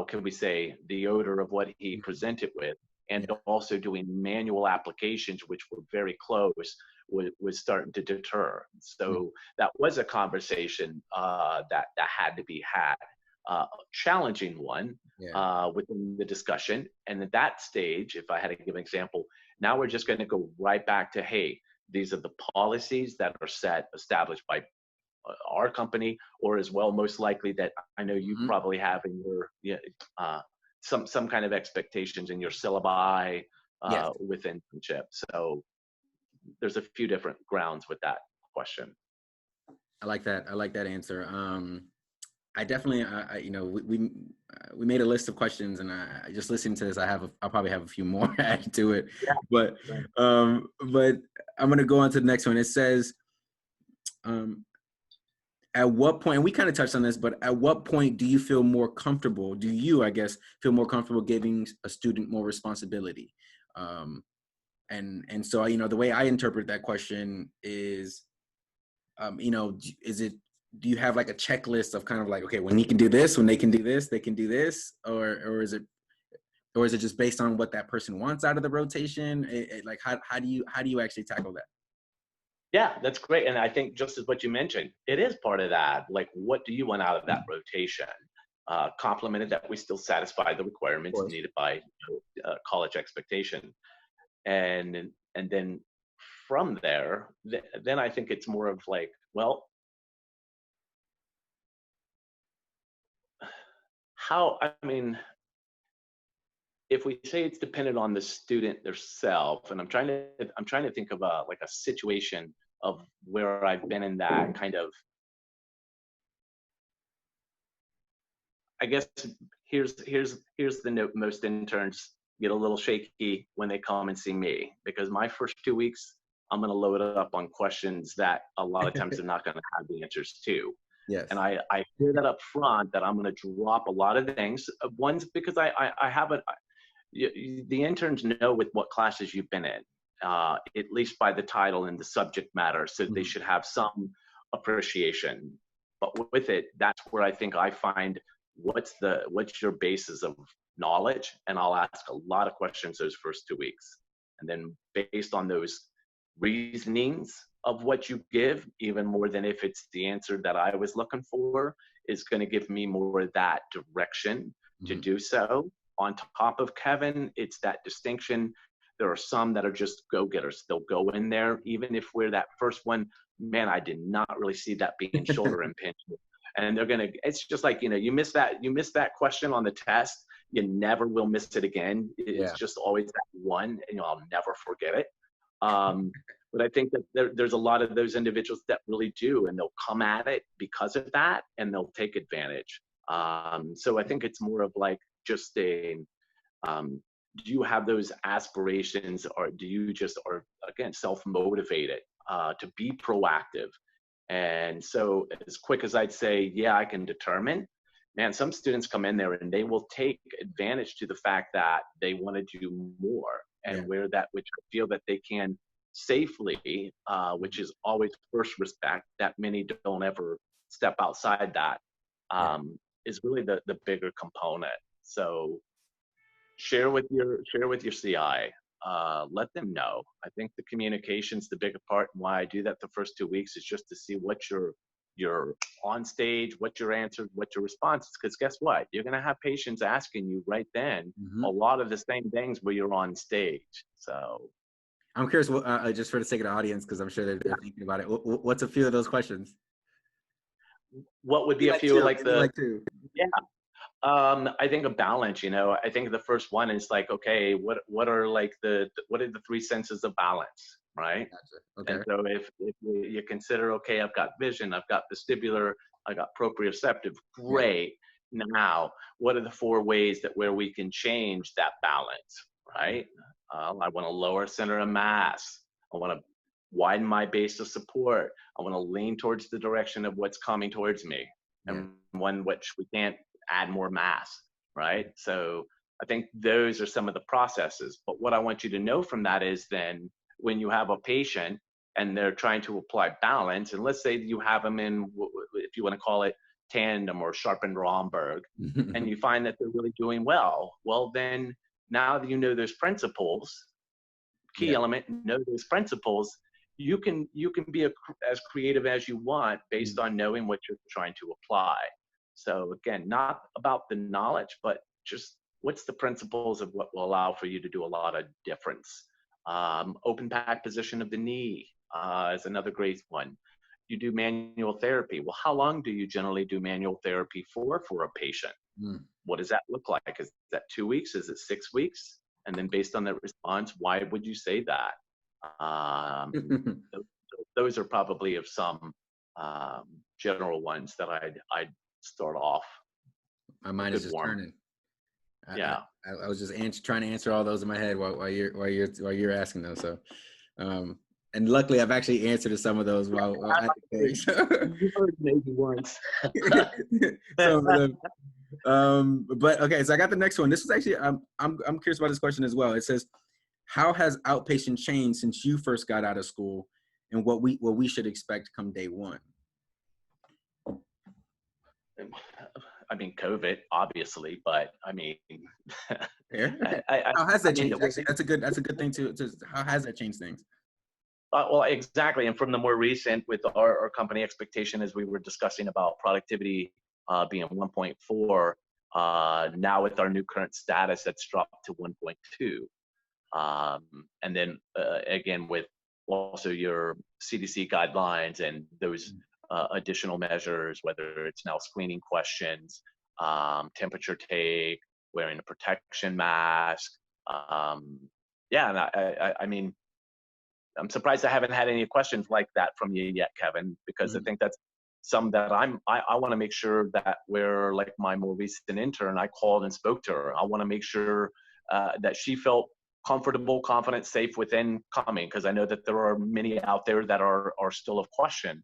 can we say, the odor of what he presented with, and also doing manual applications, which were very close, was starting to deter. So that was a conversation that had to be had, challenging one within the discussion. And at that stage, if I had to give an example, now we're just going to go right back to, hey, these are the policies that are established by our company, or as well, most likely that I know you probably have in your some kind of expectations in your syllabi with internship. So there's a few different grounds with that question. I like that answer. I definitely, we made a list of questions, and I just listening to this, I'll probably have a few more added to it. Yeah. But I'm going to go on to the next one. It says, at what point, and we kind of touched on this, but at what point do you feel more comfortable? Do you, I guess, feel more comfortable giving a student more responsibility? And so, the way I interpret that question is, do you have like a checklist of kind of like, okay, when he can do this, when they can do this, they can do this, or or is it just based on what that person wants out of the rotation? Like, how do you actually tackle that? Yeah, that's great. And I think just as what you mentioned, it is part of that. Like, what do you want out of that rotation? Complemented that we still satisfy the requirements needed by college expectation. And then from there, then I think it's more of like, well, if we say it's dependent on the student themselves, and I'm trying to think of a situation of where I've been in that kind of, I guess here's the note: most interns get a little shaky when they come and see me, because my first 2 weeks, I'm going to load it up on questions that a lot of times they're not going to have the answers to. Yes. And I hear that up front, that I'm going to drop a lot of things. One's because I have the interns know with what classes you've been in, at least by the title and the subject matter. So they should have some appreciation. But with it, that's where I think I find what's your basis of knowledge, and I'll ask a lot of questions those first 2 weeks, and then based on those reasonings of what you give, even more than if it's the answer that I was looking for, is going to give me more of that direction to do so. On top of Kevin, it's that distinction. There are some that are just go-getters. They'll go in there, even if we're that first one, man, I did not really see that being shoulder impingement. And they're going to, it's just like, you miss that question on the test, you never will miss it again. It's just always that one, and I'll never forget it. But I think that there's a lot of those individuals that really do, and they'll come at it because of that, and they'll take advantage. So I think it's more of like just do you have those aspirations, or do you just are, again, self-motivated to be proactive? And so as quick as I'd say, yeah, I can determine, man, some students come in there and they will take advantage to the fact that they want to do more, and which I feel that they can safely, which is always first respect, that many don't ever step outside that, is really the bigger component. So share with your CI, let them know. I think the communication's the bigger part, and why I do that the first 2 weeks is just to see what you're on stage, what your answers, what your responses, because guess what? You're going to have patients asking you right then a lot of the same things where you're on stage. So I'm curious, just for the sake of the audience, because I'm sure they're thinking about it. What's a few of those questions? What would be a few I think a balance, I think the first one is like, okay, what are the three senses of balance, right? Gotcha. Okay. And so if you consider, okay, I've got vision, I've got vestibular, I got proprioceptive, great. Yeah. Now, what are the 4 ways where we can change that balance, right? I want to lower center of mass. I want to widen my base of support. I want to lean towards the direction of what's coming towards me, and one which we can't add more mass, right? So I think those are some of the processes. But what I want you to know from that is then when you have a patient and they're trying to apply balance, and let's say you have them in, if you want to call it tandem or sharpened Romberg, and you find that they're really doing well, then now that you know those principles, key element, know those principles, you can be as creative as you want based on knowing what you're trying to apply. So again, not about the knowledge, but just what's the principles of what will allow for you to do a lot of difference. Open pack position of the knee is another great one. You do manual therapy. Well, how long do you generally do manual therapy for a patient? What does that look like? Is that 2 weeks? Is it 6 weeks? And then based on that response, why would you say that? Those are probably of some general ones that I'd start off. My mind is just turning. I was just trying to answer all those in my head while you're asking those. So, and luckily I've actually answered to some of those while at the case. You heard maybe once. But okay, so I got the next one. This is actually I'm curious about this question as well. It says, how has outpatient changed since you first got out of school, and what we should expect come day one? I mean, COVID, obviously, but I mean, how has that I mean, changed? Actually, that's a good thing to how has that changed things? well, exactly. And from the more recent, with our company expectation, as we were discussing about productivity being 1.4, now with our new current status, that's dropped to 1.2. And then again, with also your CDC guidelines and those additional measures, whether it's now screening questions, temperature take, wearing a protection mask. Yeah, and I mean, I'm surprised I haven't had any questions like that from you yet, Kevin, because I think that's some that I want to make sure that where, like my more recent intern, I called and spoke to her. I want to make sure that she felt comfortable, confident, safe within coming, because I know that there are many out there that are still of question.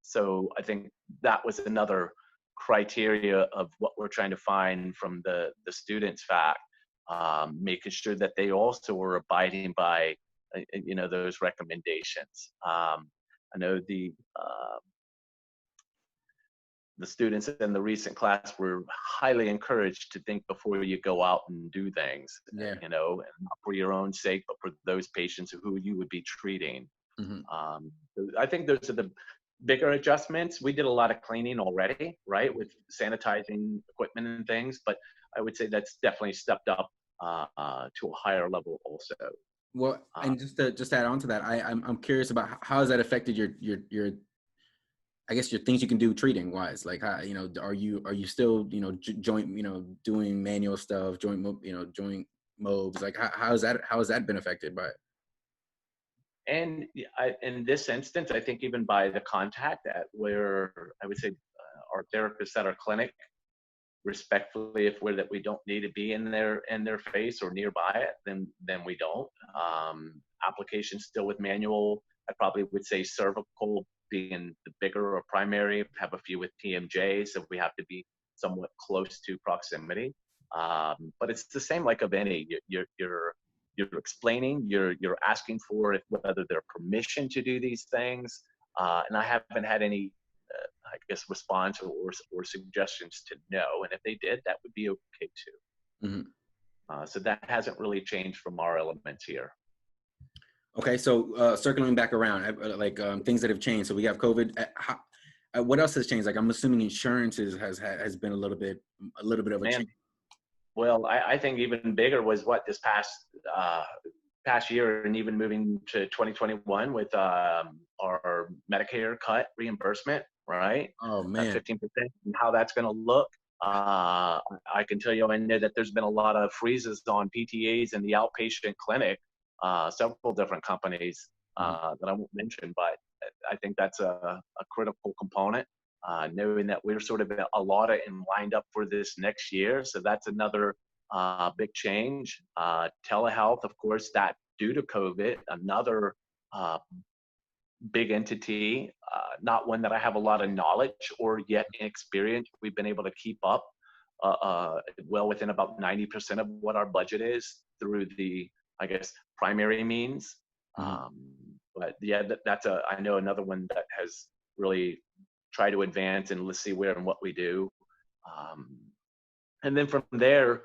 So I think that was another criteria of what we're trying to find from the students' fact, making sure that they also were abiding by those recommendations. I know the students in the recent class were highly encouraged to think before you go out and do things, and not for your own sake, but for those patients who you would be treating. So I think those are the bigger adjustments. We did a lot of cleaning already, right, with sanitizing equipment and things, but I would say that's definitely stepped up to a higher level also. Well, and just to add on to that, I'm curious about how has that affected your I guess your things you can do treating wise, like how, are you still joint doing manual stuff, joint mobs, like how has that been affected by it? And in this instance, I think even by the contact at where I would say our therapists at our clinic, respectfully, if we're that we don't need to be in their face or nearby it, then we don't. Applications still with manual. I probably would say cervical being the bigger or primary, have a few with TMJ, so we have to be somewhat close to proximity. But it's the same like of any. You're explaining, you're asking for whether their permission to do these things, and I haven't had any I guess response or suggestions to no, and if they did, that would be okay too. So that hasn't really changed from our elements here. Okay, so circling back around, things that have changed. So we have COVID. What else has changed? Like I'm assuming insurance has been a little bit of a change. Well, I think even bigger was what this past year, and even moving to 2021 with our Medicare cut reimbursement, right? Oh man, 15%, and how that's going to look. I can tell you, I know that there's been a lot of freezes on PTAs in the outpatient clinic, several different companies that I won't mention, but I think that's a critical component. Knowing that we're sort of allotted and lined up for this next year. So that's another big change. Telehealth, of course, that due to COVID, another big entity, not one that I have a lot of knowledge or yet experience. We've been able to keep up well within about 90% of what our budget is through the, I guess, primary means. But yeah, that's I know another one that has really try to advance, and let's see where and what we do. And then from there,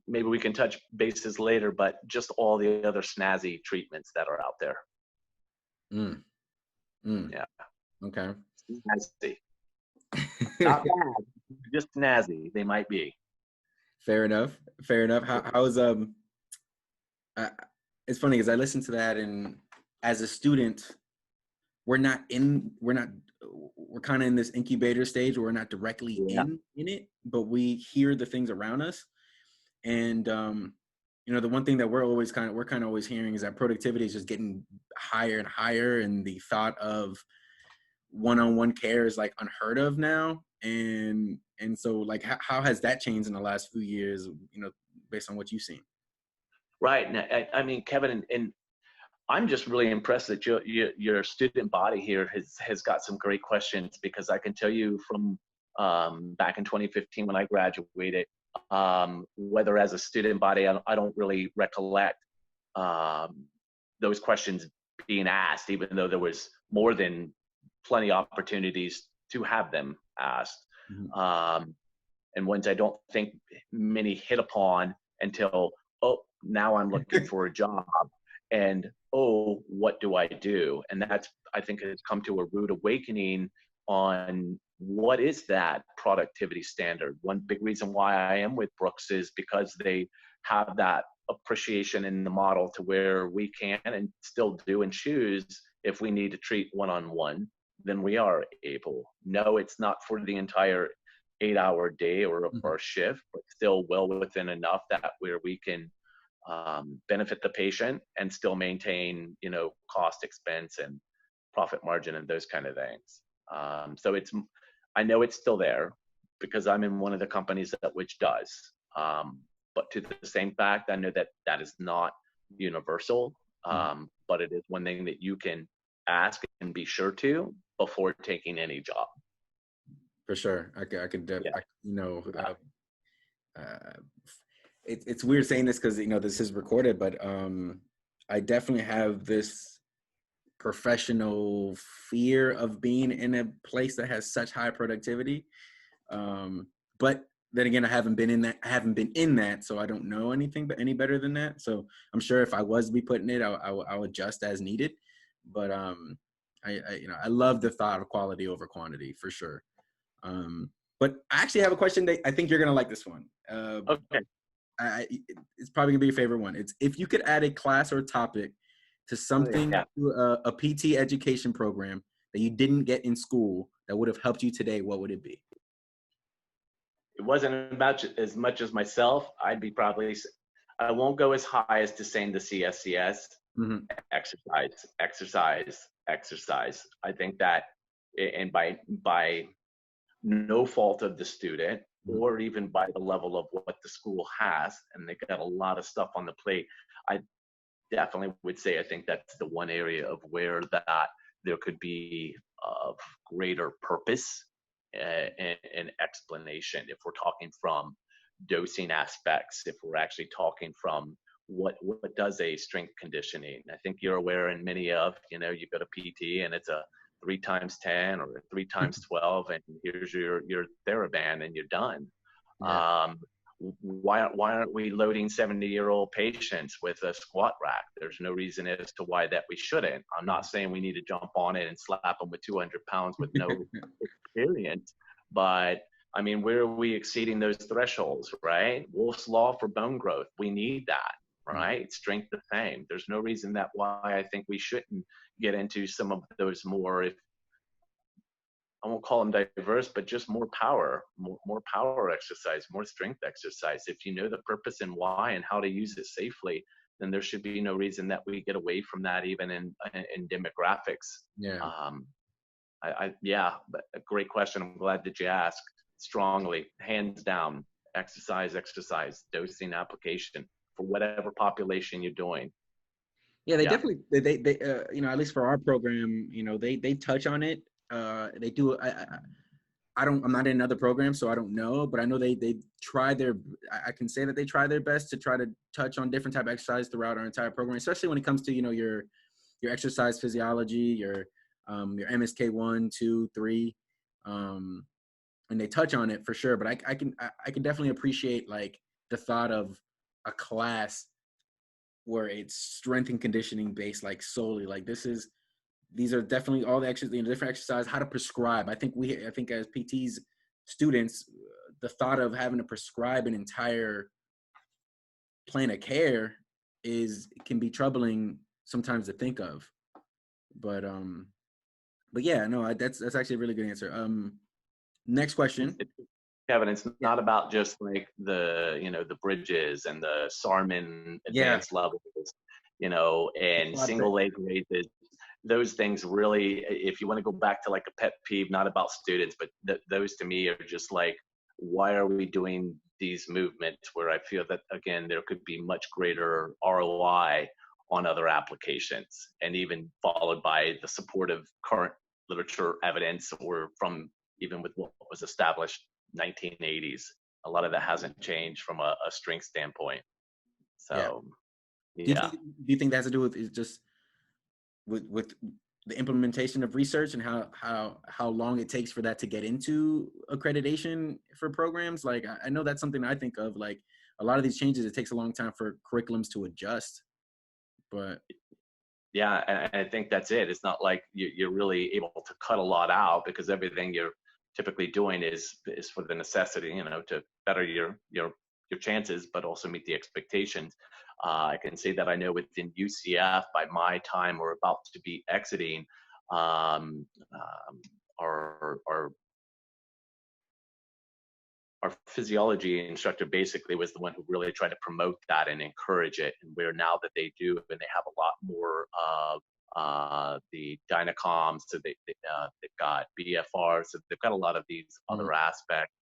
maybe we can touch bases later, but just all the other snazzy treatments that are out there. Yeah. Okay. Snazzy. Not bad, just snazzy. They might be. Fair enough. How's it's funny because I listened to that, and as a student, we're kind of in this incubator stage where we're not directly in it, but we hear the things around us. And, the one thing that we're kind of always hearing is that productivity is just getting higher and higher. And the thought of one-on-one care is like unheard of now. And so like, how has that changed in the last few years, based on what you've seen? Right. I mean, Kevin, and I'm just really impressed that your student body here has got some great questions, because I can tell you from back in 2015 when I graduated, whether as a student body, I don't really recollect those questions being asked, even though there was more than plenty of opportunities to have them asked. and ones I don't think many hit upon until, oh, now I'm looking for a job, and oh, what do I do? And that's, I think, has come to a rude awakening on what is that productivity standard. One big reason why I am with Brooks is because they have that appreciation in the model to where we can and still do and choose if we need to treat one-on-one, then we are able. No, it's not for the entire 8-hour day or shift, but still well within enough that where we can benefit the patient and still maintain, cost, expense, and profit margin and those kind of things. So I know it's still there because I'm in one of the companies that which does. But to the same fact, I know that that is not universal, but it is one thing that you can ask and be sure to before taking any job. For sure. It's weird saying this because, this is recorded, but I definitely have this professional fear of being in a place that has such high productivity. But then again, I haven't been in that, so I don't know anything but any better than that. So I'm sure if I was to be put in it, I'll adjust as needed. But I love the thought of quality over quantity for sure. But I actually have a question that I think you're gonna like this one. Okay. It's probably gonna be your favorite one. It's if you could add a class or topic to something, to a PT education program that you didn't get in school that would have helped you today, what would it be? It wasn't about as much as myself. I won't go as high as to saying the CSCS. Exercise. I think that, and by no fault of the student or even by the level of what the school has, and they got a lot of stuff on the plate, I definitely would say I think that's the one area of where that there could be of greater purpose and explanation. If we're talking from dosing aspects, if we're actually talking from what does a strength conditioning. I think you're aware, and many of, you go to PT and it's a 3x10 or a 3x12, and here's your TheraBand and you're done. Yeah. Why aren't we loading 70-year-old patients with a squat rack? There's no reason as to why that we shouldn't. I'm not saying we need to jump on it and slap them with 200 pounds with no experience, but I mean, where are we exceeding those thresholds, right? Wolff's Law for bone growth, we need that, right? Strength the same. There's no reason that why I think we shouldn't get into some of those more, if I won't call them diverse, but just more power exercise, more strength exercise. If you know the purpose and why and how to use it safely, then there should be no reason that we get away from that, even in demographics. Yeah. But a great question. I'm glad that you asked. Strongly, hands down, exercise, dosing, application for whatever population you're doing. Yeah, they definitely, they at least for our program, they touch on it. They do. I'm not in another program, so I don't know, but I know they try I can say that they try their best to try to touch on different type of exercise throughout our entire program, especially when it comes to, your exercise physiology, your MSK 1, 2, 3, and they touch on it for sure. But I can definitely appreciate like the thought of a class where it's strength and conditioning based, like solely, like these are definitely all the exercises, different exercise, how to prescribe. I think as PTs, students, the thought of having to prescribe an entire plan of care can be troubling sometimes to think of. But yeah, no, that's actually a really good answer. Next question. Kevin, it's not about just like the bridges and the Sarman advanced levels, and single leg raises. Those things really, if you want to go back to like a pet peeve, not about students, but those to me are just like, why are we doing these movements where I feel that, again, there could be much greater ROI on other applications, and even followed by the supportive current literature evidence, or from even with what was established 1980s. A lot of that hasn't changed from a strength standpoint. So, Do you think that has to do with just with the implementation of research and how long it takes for that to get into accreditation for programs. Like, I know that's something I think of, like a lot of these changes, it takes a long time for curriculums to adjust, but. Yeah, and I think that's it. It's not like you're really able to cut a lot out, because everything you're typically doing is for the necessity, to better your chances, but also meet the expectations. I can say that I know within UCF, by my time, we're about to be exiting. Our physiology instructor basically was the one who really tried to promote that and encourage it. And where now that they do, and they have a lot more of the dynacoms, so they've got BFR, so they've got a lot of these other aspects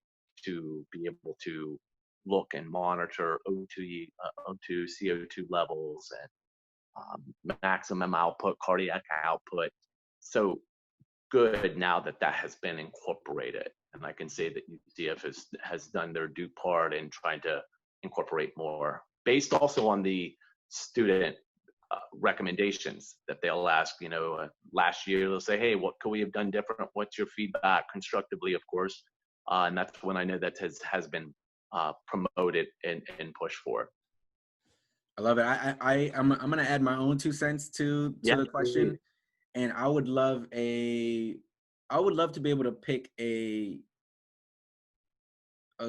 to be able to look and monitor O2, CO2 levels, and maximum output, cardiac output. So good now that has been incorporated. And I can say that UCF has done their due part in trying to incorporate more, based also on the student recommendations that they'll ask. Last year they'll say, hey, what could we have done different? What's your feedback? Constructively, of course. And that's when I know that has been promoted and pushed for. I love it. I'm going to add my own 2 cents to the question. And I would love to be able to pick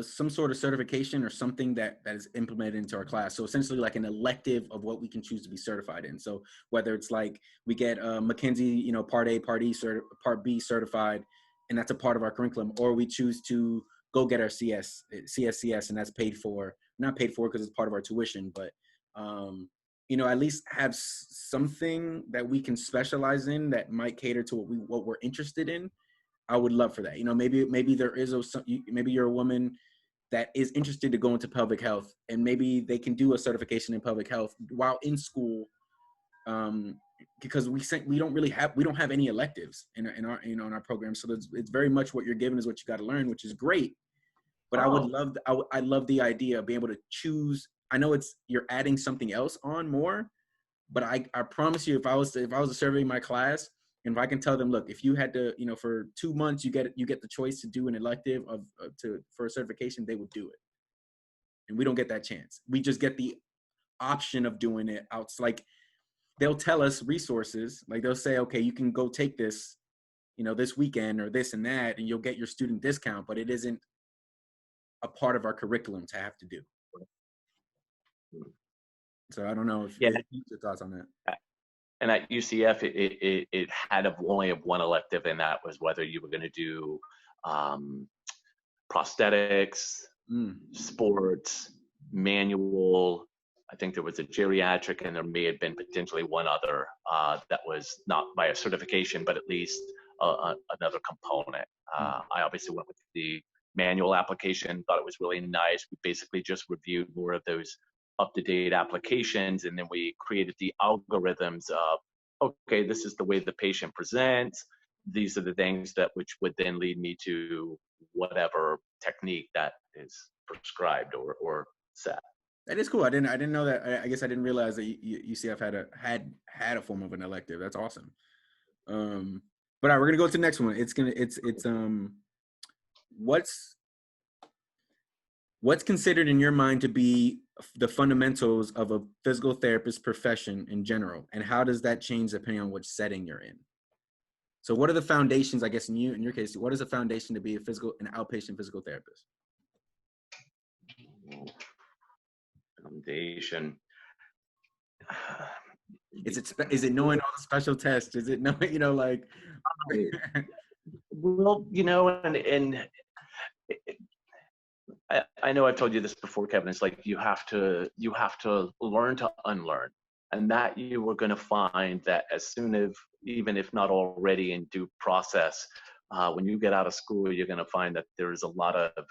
some sort of certification or something that is implemented into our class. So essentially like an elective of what we can choose to be certified in. So whether it's like we get McKinsey, Part A, Part E, Part B certified, and that's a part of our curriculum, or we choose to go get our CSCS, and that's not paid for because it's part of our tuition, but at least have something that we can specialize in that might cater to what we're interested in. I would love for that. Maybe there is maybe you're a woman that is interested to go into public health, and maybe they can do a certification in public health while in school, because we don't have any electives in our program. So it's very much what you're given is what you got to learn, which is great. But I love the idea of being able to choose. I know you're adding something else on more, but I promise you, if I was to survey my class, and if I can tell them, look, if you had to, for 2 months, you get the choice to do an elective for a certification, they would do it. And we don't get that chance. We just get the option of doing it out. Like, they'll tell us resources, like they'll say, okay, you can go take this, this weekend or this and that, and you'll get your student discount, but it isn't a part of our curriculum to have to do. So I don't know if you have your thoughts on that. And at UCF, it had only one elective, and that was whether you were going to do prosthetics, sports, manual. I think there was a geriatric, and there may have been potentially one other that was not by a certification, but at least another component. I obviously went with the manual application, thought it was really nice. We basically just reviewed more of those up-to-date applications, and then we created the algorithms of, okay, this is the way the patient presents, these are the things which would then lead me to whatever technique that is prescribed or set. That is cool. I didn't know that. I guess I didn't realize that UCF had a form of an elective. That's awesome. But all right, we're gonna go to the next one. What's considered in your mind to be the fundamentals of a physical therapist profession in general, and how does that change depending on which setting you're in? So what are the foundations, I guess in your case, what is a foundation to be an outpatient physical therapist? Foundation. Is it knowing all the special tests? Is it knowing, like? Well, and I know I've told you this before, Kevin. It's like you have to learn to unlearn, and that you were going to find that as soon as, even if not already in due process, when you get out of school, you're going to find that there's a lot of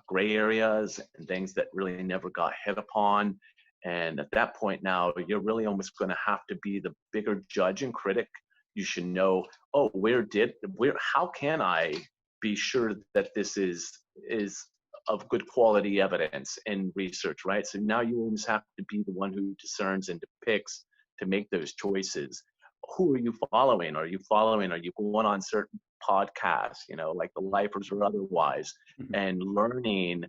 gray areas and things that really never got hit upon. And at that point now, you're really almost going to have to be the bigger judge and critic. You should know, how can I be sure that this is of good quality evidence and research, right? So now you always have to be the one who discerns and depicts to make those choices. who are you following? Are you going on certain podcasts, like the Lifers or otherwise, and learning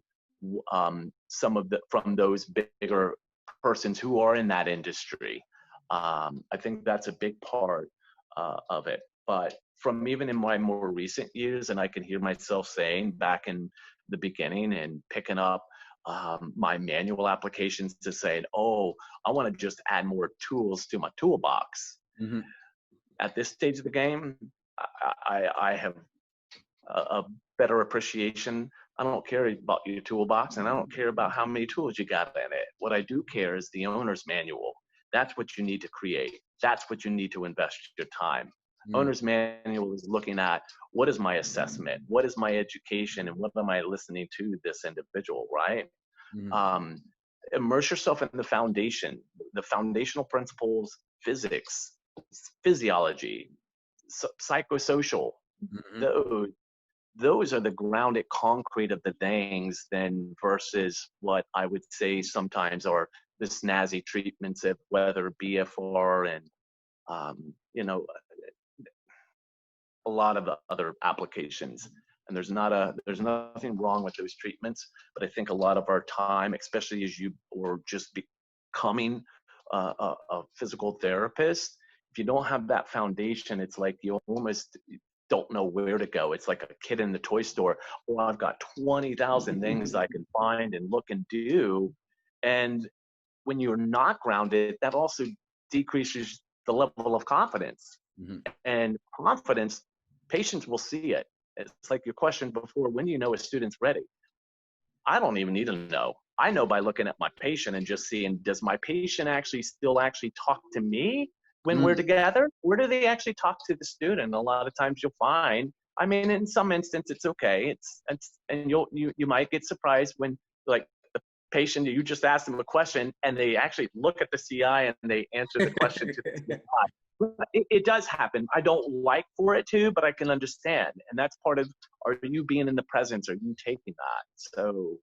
from those bigger persons who are in that industry? I think that's a big part of it. But from even in my more recent years, and I can hear myself saying back in the beginning and picking up my manual applications to say, oh, I want to just add more tools to my toolbox. Mm-hmm. At this stage of the game, I have a better appreciation. I don't care about your toolbox, and I don't care about how many tools you got in it. What I do care is the owner's manual. That's what you need to create. That's what you need to invest your time. Mm-hmm. Owner's manual is looking at, what is my assessment? What is my education? And what am I listening to this individual, right? Mm-hmm. Immerse yourself in the foundational principles, physics, physiology, psychosocial. Mm-hmm. Those are the grounded concrete of the things then versus what I would say sometimes are the snazzy treatments of whether BFR and, a lot of the other applications. And there's nothing wrong with those treatments, but I think a lot of our time, especially as you or just becoming a physical therapist, if you don't have that foundation, it's like you almost don't know where to go. It's like a kid in the toy store. Well, I've got 20,000 things I can find and look and do. And when you're not grounded, that also decreases the level of confidence. Mm-hmm. And confidence, patients will see it. It's like your question before, when do you know a student's ready? I don't even need to know. I know by looking at my patient and just seeing, does my patient still talk to me when we're together? Or do they actually talk to the student? A lot of times you'll find, I mean, in some instances it's okay. And you might get surprised when, like, the patient, you just ask them a question and they actually look at the CI and they answer the question to the CI. It does happen. I don't like for it to, but I can understand. And that's part of, are you being in the presence? Are you taking that? So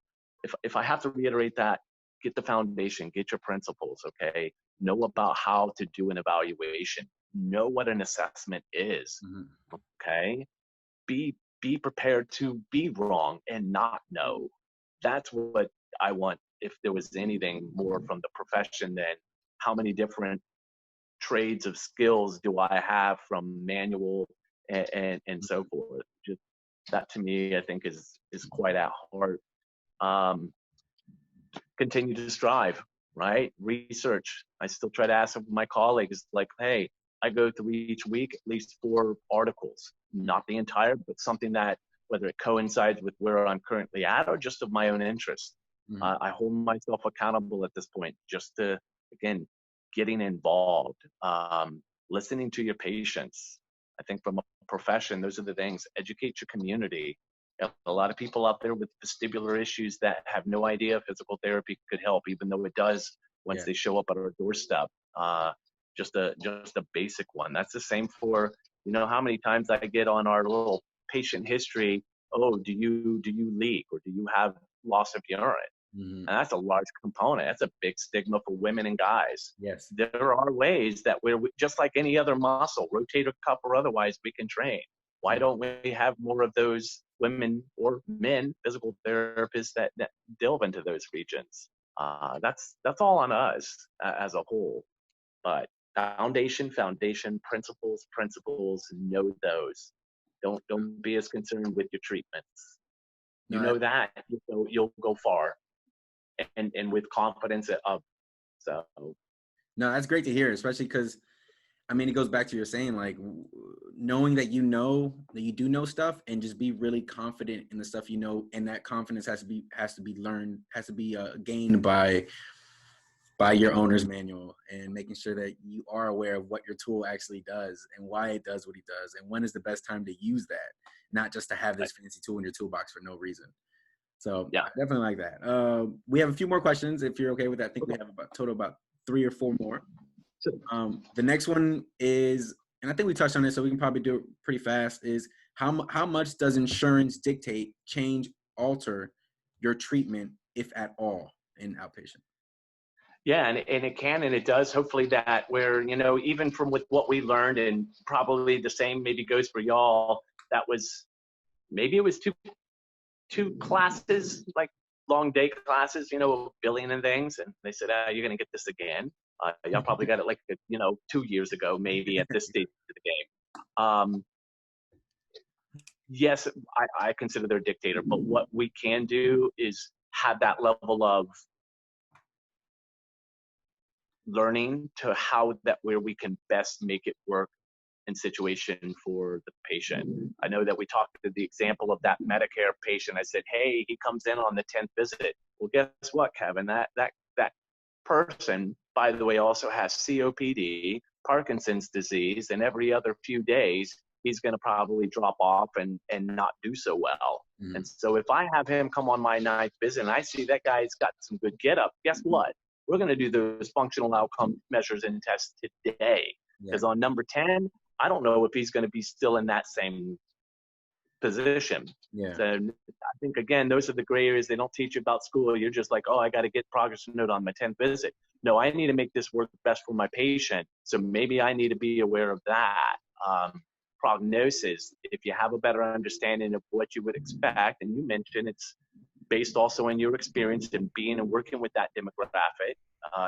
if I have to reiterate that, get the foundation, get your principles, okay? Know about how to do an evaluation. Know what an assessment is, okay? Be prepared to be wrong and not know. That's what I want, if there was anything more from the profession than how many different trades of skills do I have from manual and so forth. Just that to me, I think is quite at heart. Continue to strive, right? Research. I still try to ask my colleagues, like, hey, I go through each week at least 4 articles, not the entire, but something that, whether it coincides with where I'm currently at or just of my own interest. Mm-hmm. I hold myself accountable at this point, just to, again, getting involved, listening to your patients. I think from a profession, those are the things. Educate your community. A lot of people out there with vestibular issues that have no idea physical therapy could help, even though it does once they show up at our doorstep. Just a basic one. That's the same for, how many times I get on our little patient history. Oh, do you leak, or do you have loss of urine? Mm-hmm. And that's a large component. That's a big stigma for women and guys. Yes. There are ways that we're just like any other muscle, rotator cuff or otherwise, we can train. Why don't we have more of those women or men physical therapists that delve into those regions? That's all on us as a whole. But foundation, principles, know those. Don't be as concerned with your treatments. That you'll go far. And with confidence of. So. No, that's great to hear, especially because, I mean, it goes back to your saying, like, knowing that you do know stuff, and just be really confident in the stuff you know, and that confidence has to be learned, has to be gained by your owner's manual, and making sure that you are aware of what your tool actually does and why it does what it does, and when is the best time to use that, not just to have this fancy tool in your toolbox for no reason. So yeah, I definitely like that. We have a few more questions, if you're okay with that. I think we have about 3 or 4 more. The next one is, and I think we touched on this, so we can probably do it pretty fast, is how much does insurance dictate, change, alter your treatment, if at all, in outpatient? Yeah, and it can and it does. Hopefully that where, you know, even from with what we learned, and probably the same maybe goes for y'all, that was maybe it was two classes, like long day classes, you know, billing and things. And they said, you're going to get this again. Y'all probably got it like, you know, 2 years ago, maybe at this stage of the game. Yes, I consider they're a dictator, but what we can do is have that level of learning to how that where we can best make it work in situation for the patient. I know that we talked to the example of that Medicare patient. I said, hey, he comes in on the 10th visit. Well, guess what, Kevin? That person, by the way, also has COPD, Parkinson's disease, and every other few days, he's going to probably drop off and not do so well. Mm-hmm. And so if I have him come on my 9th visit and I see that guy's got some good get up, guess what? We're going to do those functional outcome measures and tests today. Because on number 10, I don't know if he's going to be still in that same position. Yeah. So I think, again, those are the gray areas they don't teach you about school. You're just like, oh, I got to get progress note on my 10th visit. No, I need to make this work best for my patient. So maybe I need to be aware of that. Prognosis, if you have a better understanding of what you would expect, and you mentioned it's based also on your experience in being and working with that demographic,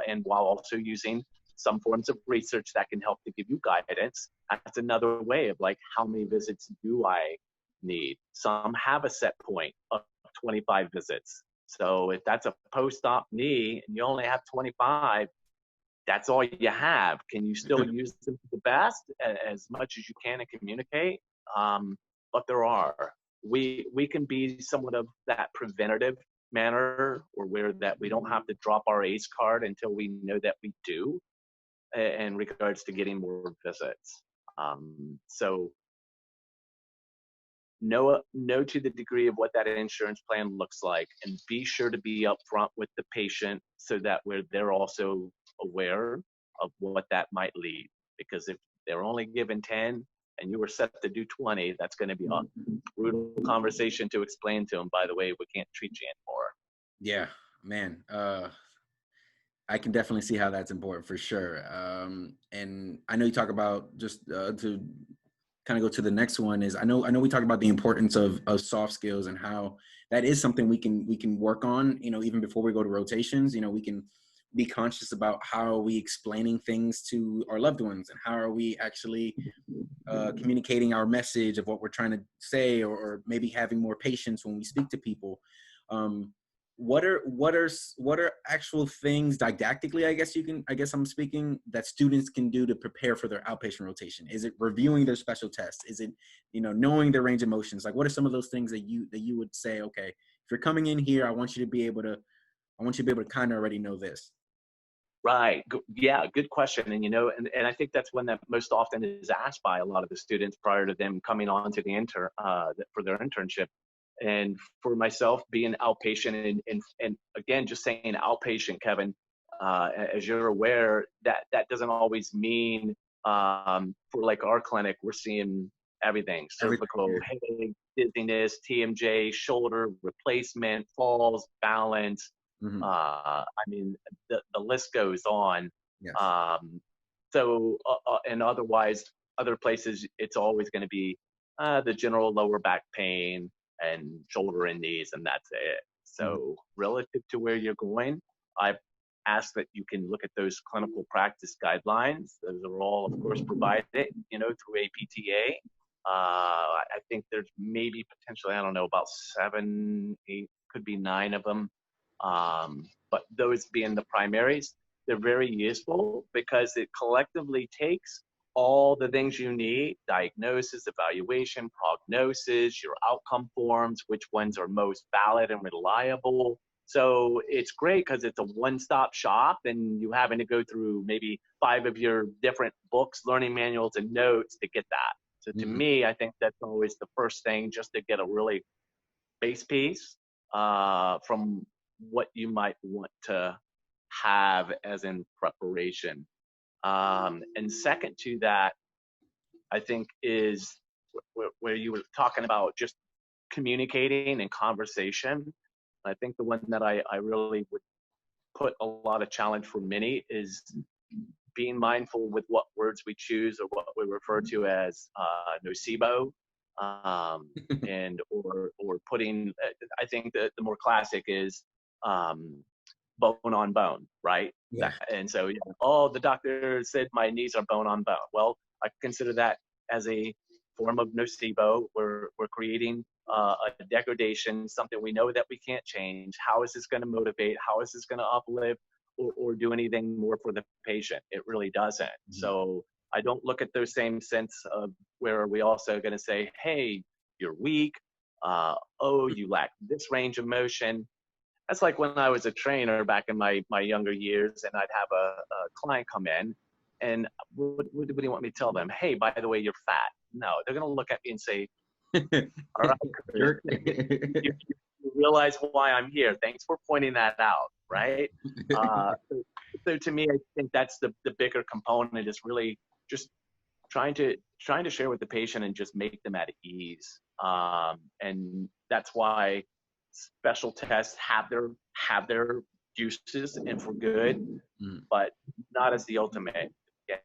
and while also using some forms of research that can help to give you guidance. That's another way of like, how many visits do I need? Some have a set point of 25 visits. So if that's a post-op knee and you only have 25, that's all you have. Can you still use them to the best as much as you can and communicate? But there are. We can be somewhat of that preventative manner, or where that we don't have to drop our ACE card until we know that we do, in regards to getting more visits. So know to the degree of what that insurance plan looks like, and be sure to be upfront with the patient so that they're also aware of what that might lead. Because if they're only given 10 and you were set to do 20, that's going to be a brutal conversation to explain to them, by the way, we can't treat you anymore. Yeah, man. I can definitely see how that's important for sure. And I know you talk about, just to kind of go to the next one, is I know we talked about the importance of soft skills and how that is something we can work on, you know, even before we go to rotations. You know, we can be conscious about how are we explaining things to our loved ones, and how are we actually communicating our message of what we're trying to say, or maybe having more patience when we speak to people. What are actual things didactically, I guess I'm speaking, that students can do to prepare for their outpatient rotation? Is it reviewing their special tests? Is it, you know, knowing their range of motions? Like, what are some of those things that you would say, okay, if you're coming in here, I want you to be able to kind of already know this? Right. Yeah, good question. And, you know, and I think that's one that most often is asked by a lot of the students prior to them coming on to the for their internship. And for myself, being outpatient, and again, just saying outpatient, Kevin, as you're aware, that doesn't always mean, for like our clinic, we're seeing everything: cervical, headache, dizziness, TMJ, shoulder replacement, falls, balance. Mm-hmm. I mean, the list goes on. Yes. And otherwise, other places, it's always going to be the general lower back pain and shoulder and knees, and that's it. So relative to where you're going, I ask that you can look at those clinical practice guidelines. Those are all, of course, provided, you know, through APTA. I think there's maybe potentially, I don't know, about 7, 8, could be 9 of them. But those being the primaries, they're very useful because it collectively takes all the things you need: diagnosis, evaluation, prognosis, your outcome forms, which ones are most valid and reliable. So it's great because it's a one-stop shop, and you having to go through maybe 5 of your different books, learning manuals, and notes to get that. So to me, I think that's always the first thing, just to get a really base piece from what you might want to have as in preparation. And second to that, I think, is where you were talking about just communicating and conversation. I think the one that I really would put a lot of challenge for many is being mindful with what words we choose, or what we refer to as nocebo, and or putting. I think that the more classic is bone on bone, right? Yeah. And so, oh, the doctor said my knees are bone on bone. Well, I consider that as a form of nocebo. We're creating a degradation, something we know that we can't change. How is this going to motivate? How is this going to uplift or do anything more for the patient? It really doesn't. Mm-hmm. So I don't look at those same sense of where we also going to say, hey, you're weak. Oh, you lack this range of motion. That's like when I was a trainer back in my younger years, and I'd have a client come in, and what do you want me to tell them? Hey, by the way, you're fat. No, they're going to look at me and say, all right, you realize why I'm here. Thanks for pointing that out, right? So to me, I think that's the bigger component, is really just trying to share with the patient and just make them at ease. And that's why special tests have their uses and for good, but not as the ultimate.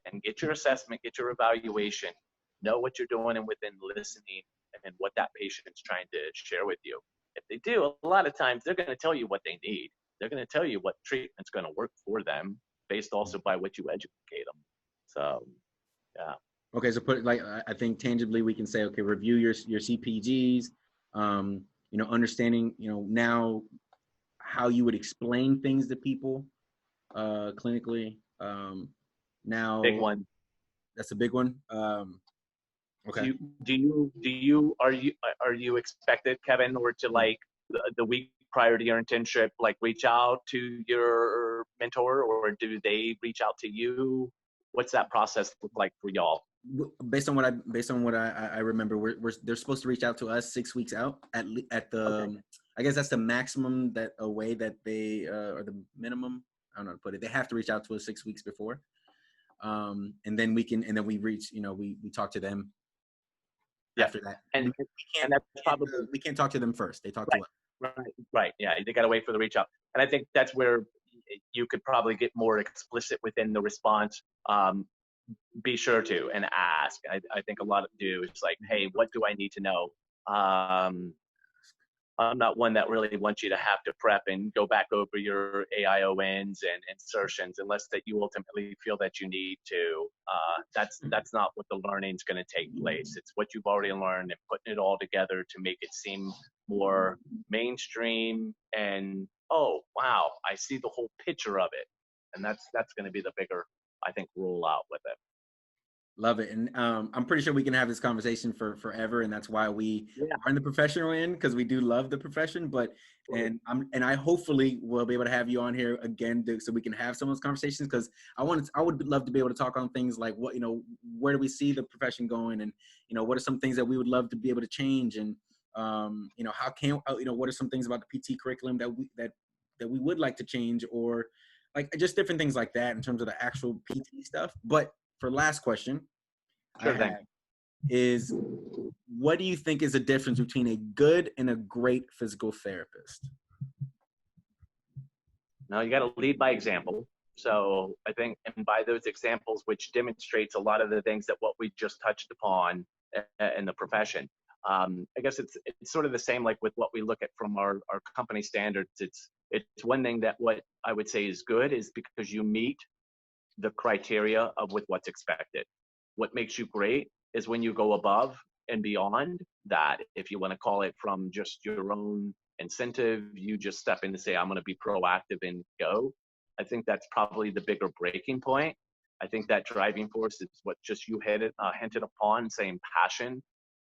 And get your assessment, get your evaluation, know what you're doing, and within listening and what that patient's trying to share with you. If they do, a lot of times they're going to tell you what they need. They're going to tell you what treatment's going to work for them, based also by what you educate them. So, yeah. Okay, so I think tangibly we can say, okay, review your CPGs, understanding, now how you would explain things to people clinically. Now, big one. That's a big one. Okay. Are you expected, Kevin, or to like the week prior to your internship, like reach out to your mentor, or do they reach out to you? What's that process look like for y'all? Based on what I remember, they're supposed to reach out to us 6 weeks out at the. Okay. I guess that's the maximum that they or the minimum. I don't know how to put it. They have to reach out to us 6 weeks before, and then we reach. We talk to them. Yeah. After that, and that's probably we can't talk to them first. They talk to us. Right. Yeah, they got to wait for the reach out, and I think that's where you could probably get more explicit within the response. Be sure to and ask. I think a lot of do. It's like, hey, what do I need to know? I'm not one that really wants you to have to prep and go back over your AIONs and insertions unless that you ultimately feel that you need to. That's not what the learning is going to take place. It's what you've already learned and putting it all together to make it seem more mainstream. And oh wow, I see the whole picture of it, and that's going to be the bigger, I think, rollout with it. Love it. And I'm pretty sure we can have this conversation for forever. And that's why we are in the profession we're in, because we do love the profession. But and I hopefully will be able to have you on here again so we can have some of those conversations, because I would love to be able to talk on things like what, where do we see the profession going, and what are some things that we would love to be able to change, and how can what are some things about the PT curriculum that we would like to change, or like just different things like that in terms of the actual PT stuff. But for last question, is what do you think is the difference between a good and a great physical therapist? Now you got to lead by example. So I think, and by those examples, which demonstrates a lot of the things that what we just touched upon in the profession. I guess it's sort of the same like with what we look at from our company standards. It's one thing that what I would say is good is because you meet the criteria of with what's expected. What makes you great is when you go above and beyond that. If you want to call it from just your own incentive, you just step in to say, I'm going to be proactive and go. I think that's probably the bigger breaking point. I think that driving force is what just you hinted upon, saying passion.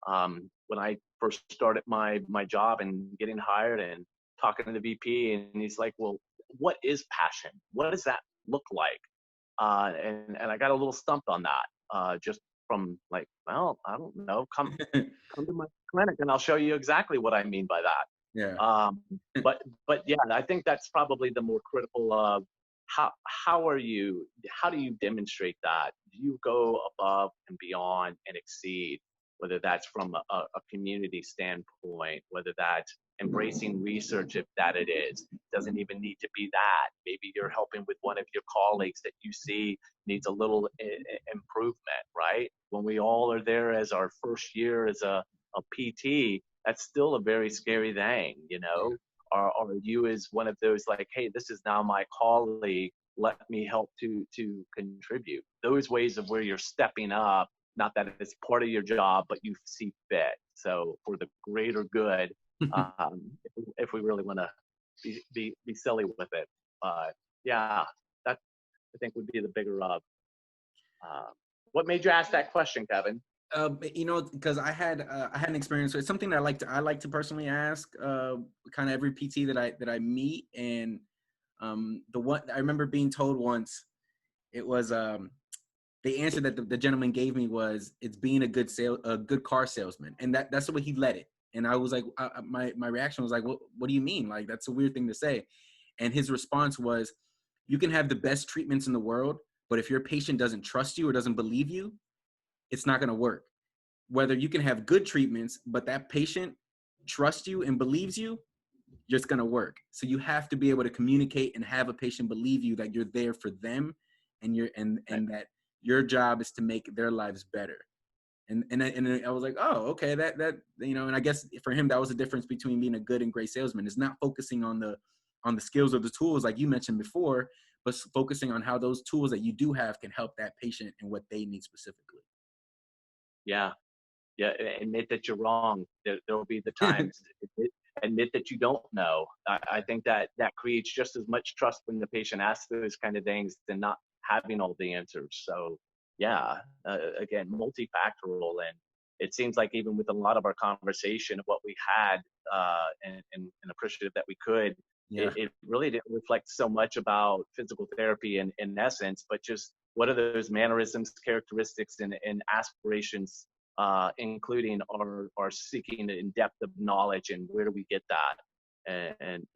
When I first started my job and getting hired and talking to the VP, and he's like, well, what is passion? What does that look like? And I got a little stumped on that, just from like, well, I don't know, come to my clinic and I'll show you exactly what I mean by that. Yeah. But yeah, I think that's probably the more critical of how do you demonstrate that? Do you go above and beyond and exceed, whether that's from a community standpoint, whether that's embracing research if that it is. It doesn't even need to be that. Maybe you're helping with one of your colleagues that you see needs a little improvement, right? When we all are there as our first year as a PT, that's still a very scary thing, you know? Or you as one of those like, hey, this is now my colleague, let me help to contribute. Those ways of where you're stepping up, not that it's part of your job, but you see fit. So for the greater good, if we really want to be silly with it, yeah, that I think would be the bigger rub. What made you ask that question, Kevin? You know, because I had an experience. It's something that I like to personally ask kind of every PT that I meet, and the one I remember being told once, it was the answer that the gentleman gave me was, it's being a good car salesman, and that's the way he led it. And I was like, my reaction was like, what do you mean? Like, that's a weird thing to say. And his response was, you can have the best treatments in the world, but if your patient doesn't trust you or doesn't believe you, it's not going to work. Whether you can have good treatments, but that patient trusts you and believes you, it's going to work. So you have to be able to communicate and have a patient believe you that you're there for them, and that your job is to make their lives better. And I was like, oh, okay, that you know, and I guess for him that was the difference between being a good and great salesman, is not focusing on the skills or the tools like you mentioned before, but focusing on how those tools that you do have can help that patient and what they need specifically. Yeah. Admit that you're wrong. There'll be the times. Admit that you don't know. I think that creates just as much trust when the patient asks those kind of things than not having all the answers. So yeah, again, multifactorial. And it seems like even with a lot of our conversation of what we had and appreciative that we could, it really didn't reflect so much about physical therapy in essence, but just what are those mannerisms, characteristics, and aspirations, including our seeking in depth of knowledge, and where do we get that,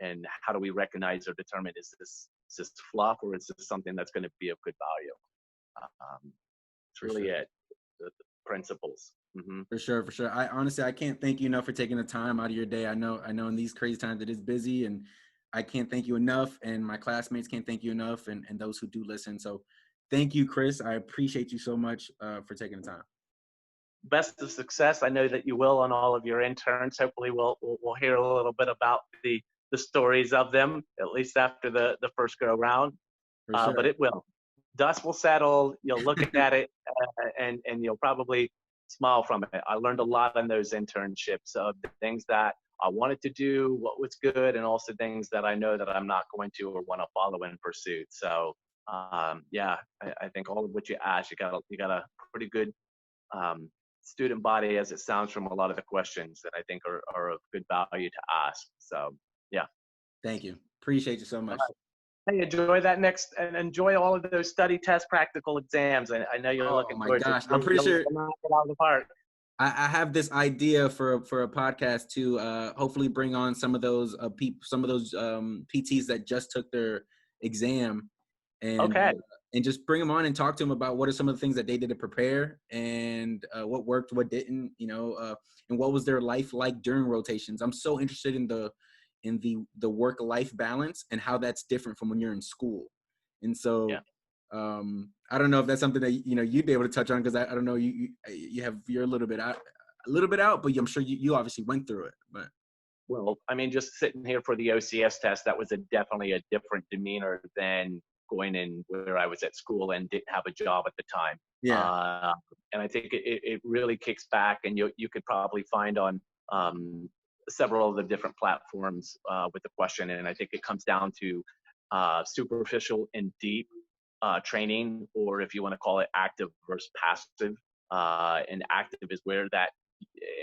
and how do we recognize or determine, is this fluff, or is this something that's going to be of good value? It's really it, the principles. Mm-hmm. For sure. I honestly, I can't thank you enough for taking the time out of your day. I know in these crazy times it is busy, and I can't thank you enough, and my classmates can't thank you enough, and those who do listen. So thank you, Chris. I appreciate you so much for taking the time. Best of success. I know that you will on all of your interns. Hopefully we'll hear a little bit about the stories of them, at least after the first go round. Sure. But it will. Dust will settle. You'll look at it and you'll probably smile from it. I learned a lot in those internships of the things that I wanted to do, what was good, and also things that I know that I'm not going to or want to follow in pursuit. So yeah, I think all of what you asked, you got a pretty good student body, as it sounds from a lot of the questions that I think are of good value to ask. So yeah. Thank you. Appreciate you so much. Hey, enjoy that and enjoy all of those study test practical exams. I know you're looking forward to it. I'm pretty sure knock it out of the park. I have this idea for a podcast to hopefully bring on some of those PTs that just took their exam, and just bring them on and talk to them about what are some of the things that they did to prepare, and what worked, what didn't, you know, and what was their life like during rotations. I'm so interested in the work-life balance and how that's different from when you're in school. And so I don't know if that's something that, you know, you'd be able to touch on, because I don't know, you're a little bit out, but I'm sure you obviously went through it. But well, I mean, just sitting here for the OCS test, that was definitely a different demeanor than going in where I was at school and didn't have a job at the time. Yeah. And I think it really kicks back, and you could probably find on several of the different platforms with the question. And I think it comes down to superficial and deep training, or if you want to call it active versus passive. And active is where that,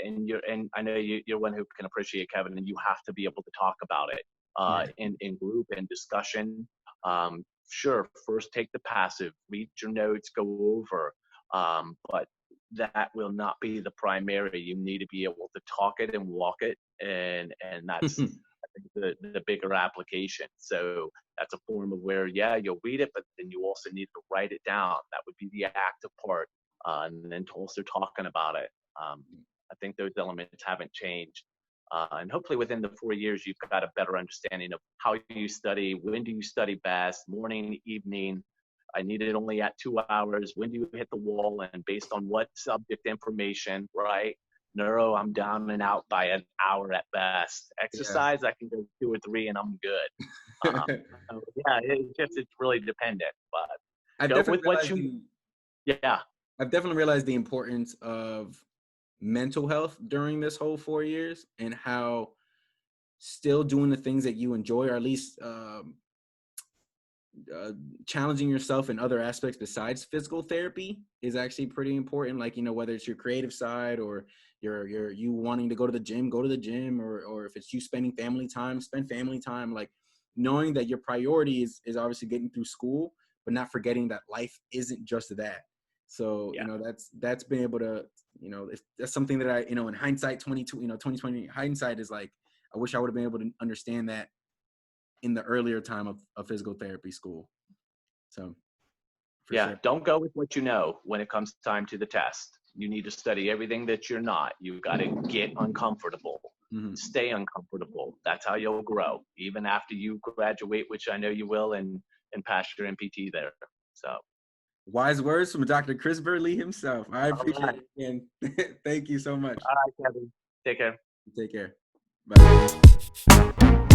and I know you're one who can appreciate, Kevin, and you have to be able to talk about it in group and discussion. Sure, first take the passive, read your notes, go over, but that will not be the primary. You need to be able to talk it and walk it, and that's I think the bigger application. So that's a form of where, you'll read it, but then you also need to write it down. That would be the active part, and then also talking about it. I think those elements haven't changed. And hopefully within the 4 years, you've got a better understanding of how you study, when do you study best, morning, evening. I need it only at 2 hours. When do you hit the wall? And based on what subject information, right? Neuro, I'm down and out by an hour at best. Exercise, I can go 2 or 3 and I'm good. So yeah, it's really dependent. But I've go definitely with what realized you, yeah. I've definitely realized the importance of mental health during this whole 4 years, and how still doing the things that you enjoy, or at least challenging yourself in other aspects besides physical therapy, is actually pretty important. Like, you know, whether it's your creative side, or you wanting to go to the gym, go to the gym, or if it's you spending family time, spend family time. Like, knowing that your priority is obviously getting through school, but not forgetting that life isn't just that. So, Yeah. you know, that's been able to, you know, that's something that I, you know, in hindsight, 2020 hindsight is like, I wish I would have been able to understand that in the earlier time of physical therapy school. So, for Yeah, sure. don't go with what you know when it comes time to the test. You need to study everything that you're not. You've got to get uncomfortable. Mm-hmm. Stay uncomfortable. That's how you'll grow, even after you graduate, which I know you will, and pass your MPT there. So, Wise words from Dr. Chris Burleigh himself. I appreciate it, and thank you so much. all right, Kevin. Take care. Take care. Bye.